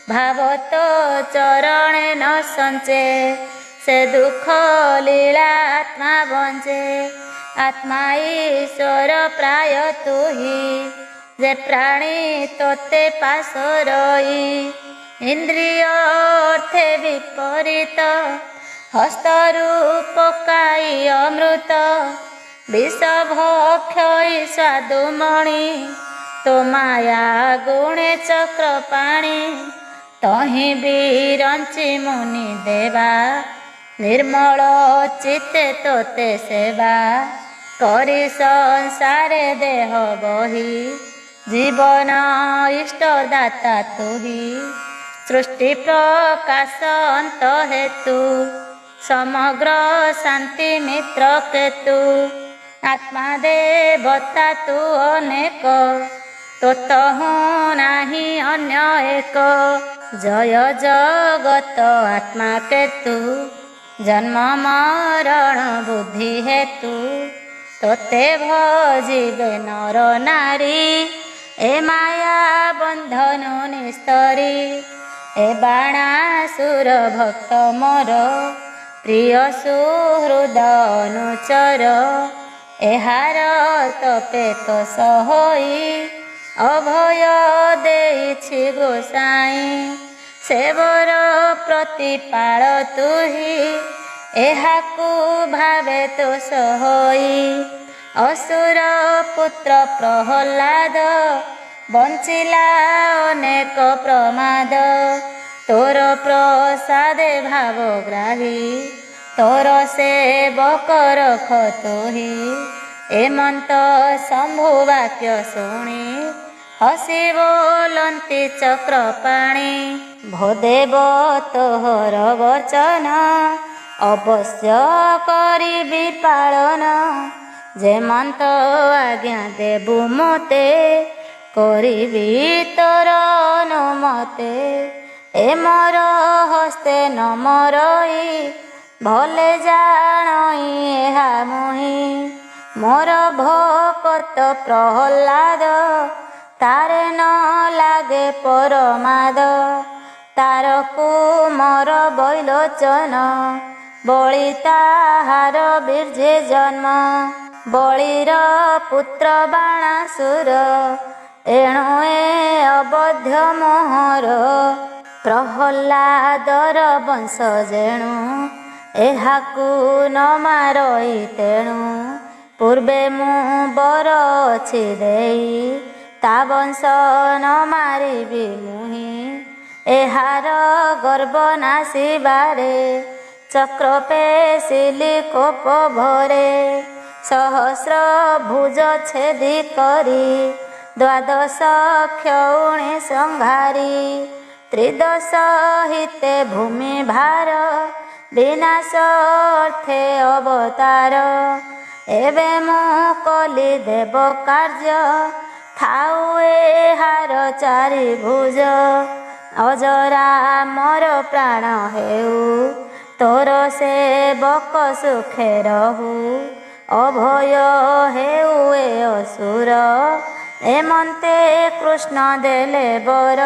ଭାବ ତୋ ଚରଣେ ନ ସଞ୍ଚେ ସେ ଦୁଃଖ ଲୀଳା ଆତ୍ମା ବଞ୍ଚେ ଆତ୍ମା ଈଶ୍ୱର ପ୍ରାୟ ତୁହି ଯେ ପ୍ରାଣୀ ତୋତେ ପାଶ ରହି ଇନ୍ଦ୍ରିୟ ଅର୍ଥେ ବିପରୀତ ହସ୍ତରୁ ପକାଇ ଅମୃତ ବିଷ ଭକ୍ଷଇ ସ୍ୱାଦୁମଣି ତୋ ମାୟା ଗୁଣେ ଚକ୍ର ପାଣି ତହିଁ ବିରଞ୍ଚି ମୁନି ଦେବା ନିର୍ମଳ ଚିତ୍ତେ ତୋତେ ସେବା କରି ସଂସାରେ ଦେହ ବହି ଜୀବନ ଇଷ୍ଟ ଦାତା ତୁହି ସୃଷ୍ଟି ପ୍ରକାଶ ଅନ୍ତ ହେତୁ ସମଗ୍ର ଶାନ୍ତି ମିତ୍ର କେତୁ ଆତ୍ମା ଦେବତା ତୁ ଅନେକ ତୋତହୁଁ ନାହିଁ ଅନ୍ୟ ଏକ ଜୟ ଜଗତ ଆତ୍ମା କେତୁ ଜନ୍ମ ମରଣ ବୁଦ୍ଧି ହେତୁ ତୋତେ ଭଜିବେ ନର ନାରୀ ଏ ମାୟା ବନ୍ଧନ ନିସ୍ତରୀ ଏ ବାଣାସୁର ଭକ୍ତ ମୋର ପ୍ରିୟ ସୁହୃଦ ଅନୁଚର ଏହାର ତପେ ତ ସହୋଇ ଅଭୟ ଦେଇଛି ଗୋସାଇଁ ସେବର ପ୍ରତିପାଳ ତୁହି ଏହାକୁ ଭାବେ ତ ସହୋଇ ଅସୁର ପୁତ୍ର ପ୍ରହ୍ଲାଦ ବଞ୍ଚିଲା ଅନେକ ପ୍ରମାଦ ତୋର ପ୍ରସାଦେ ଭାବଗ୍ରାହୀ ତୋର ସେବକ ରଖ ତୁହି ଏମନ୍ତ ଶମ୍ଭୁ ବାକ୍ୟ ଶୁଣି ହସି ବୋଲନ୍ତି ଚକ୍ରପାଣି ଭୋଦେବ ତୋହର ବଚନ ଅବଶ୍ୟ କରିବି ପାଳନ ଯେମନ୍ତ ଆଜ୍ଞା ଦେବୁ ମୋତେ କରିବି ତୋର ଅନୁମତେ ଏ ମୋର ହସ୍ତେ ନମରଇ ଭଲେ ଜାଣଇ ଏହା ମୁହିଁ ମୋର ଭକତ ପ୍ରହ୍ଲାଦ ତାରେ ନ ଲାଗେ ପରମାଦ ତାର କୁମର ବୈଲୋଚନ ବଳି ତାହାର ବୀର୍ଯ୍ୟ ଜନ୍ମ ବଳିର ପୁତ୍ର ବାଣାସୁର ଏଣୁ ଏ ଅବଧ୍ୟ ମୋହର ପ୍ରହ୍ଲାଦର ବଂଶ ଯେଣୁ ଏହାକୁ ନ ମାରଇ ତେଣୁ ପୂର୍ବେ ମୁଁ ବର ଅଛି ଦେଇ ତା ବଂଶ ନ ମାରିବି ମୁହିଁ ଏହାର ଗର୍ବ ନାସିବାରେ ଚକ୍ର ପେଶିଲି କୋପ ଭରେ सहस्र भुज छेदी करी द्वादश क्षौणी संहारी त्रिदश हिते भूमि भार विनाश अर्थे अवतार एबे मु कली देव कार्य थाउ एहार चारि भुज अजरा मोर प्राण हेउ तोर सेवक सुखे रहु अभय हेउ ए असुर एमन्ते कृष्ण देले बर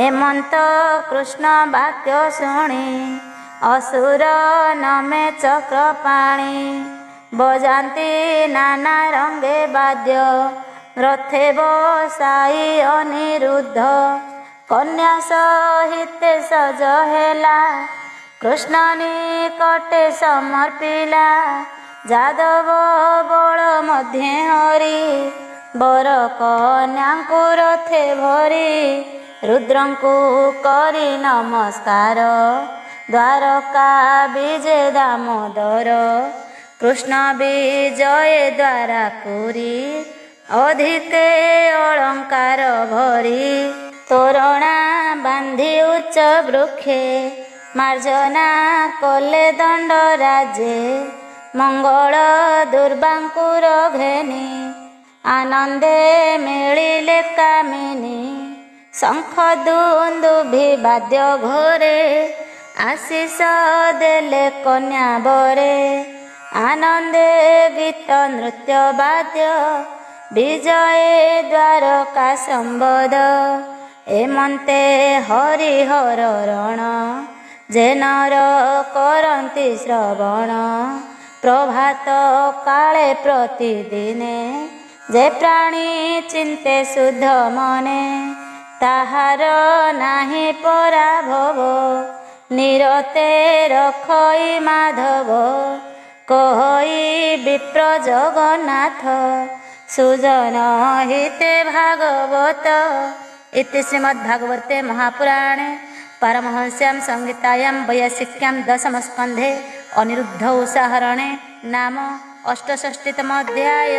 एमंत कृष्ण वाक्य शुणी असुर नमे चक्र पाणी बजान्ति नाना रंगे वाद्य रथे बसाई अनिरुद्ध कन्या सहिते सज हेला कृष्ण निकटे समर्पिला जादव बल मध्ये हरि बर कन्याଙ୍କୁ रथे भरी रुद्रଙ୍କୁ करी नमस्कार द्वारका विजय दामोदर कृष्ण विजय द्वारा पुरी अधिके अलंकार भरी तोरणा बांधी उच्च वृक्षे मार्जना कले दंड राजे मंगल दुर्बांकुर घेनी आनंदे मिलिले कामिनी शंख दुंदुभि वाद्य घोरे आशीष देले कन्या बरे आनंदे गीत नृत्य वाद्य विजय द्वारका संबद एमन्ते हरिहर रण जे नर करन्ति श्रवण प्रभात काले प्रतिदिने जे प्राणी चिंते शुद्ध मने ताहार नाही पराभव निरते रखई माधव कहई विप्र जगन्नाथ सुजन हिते भागवत इति श्रीमद्भागवते महापुराणे पारमहंस्यां संहितायां वैयासिक्यां दशमस्कन्धे अनिरुद्ध उदाहरणे नाम 68तमोऽध्याय।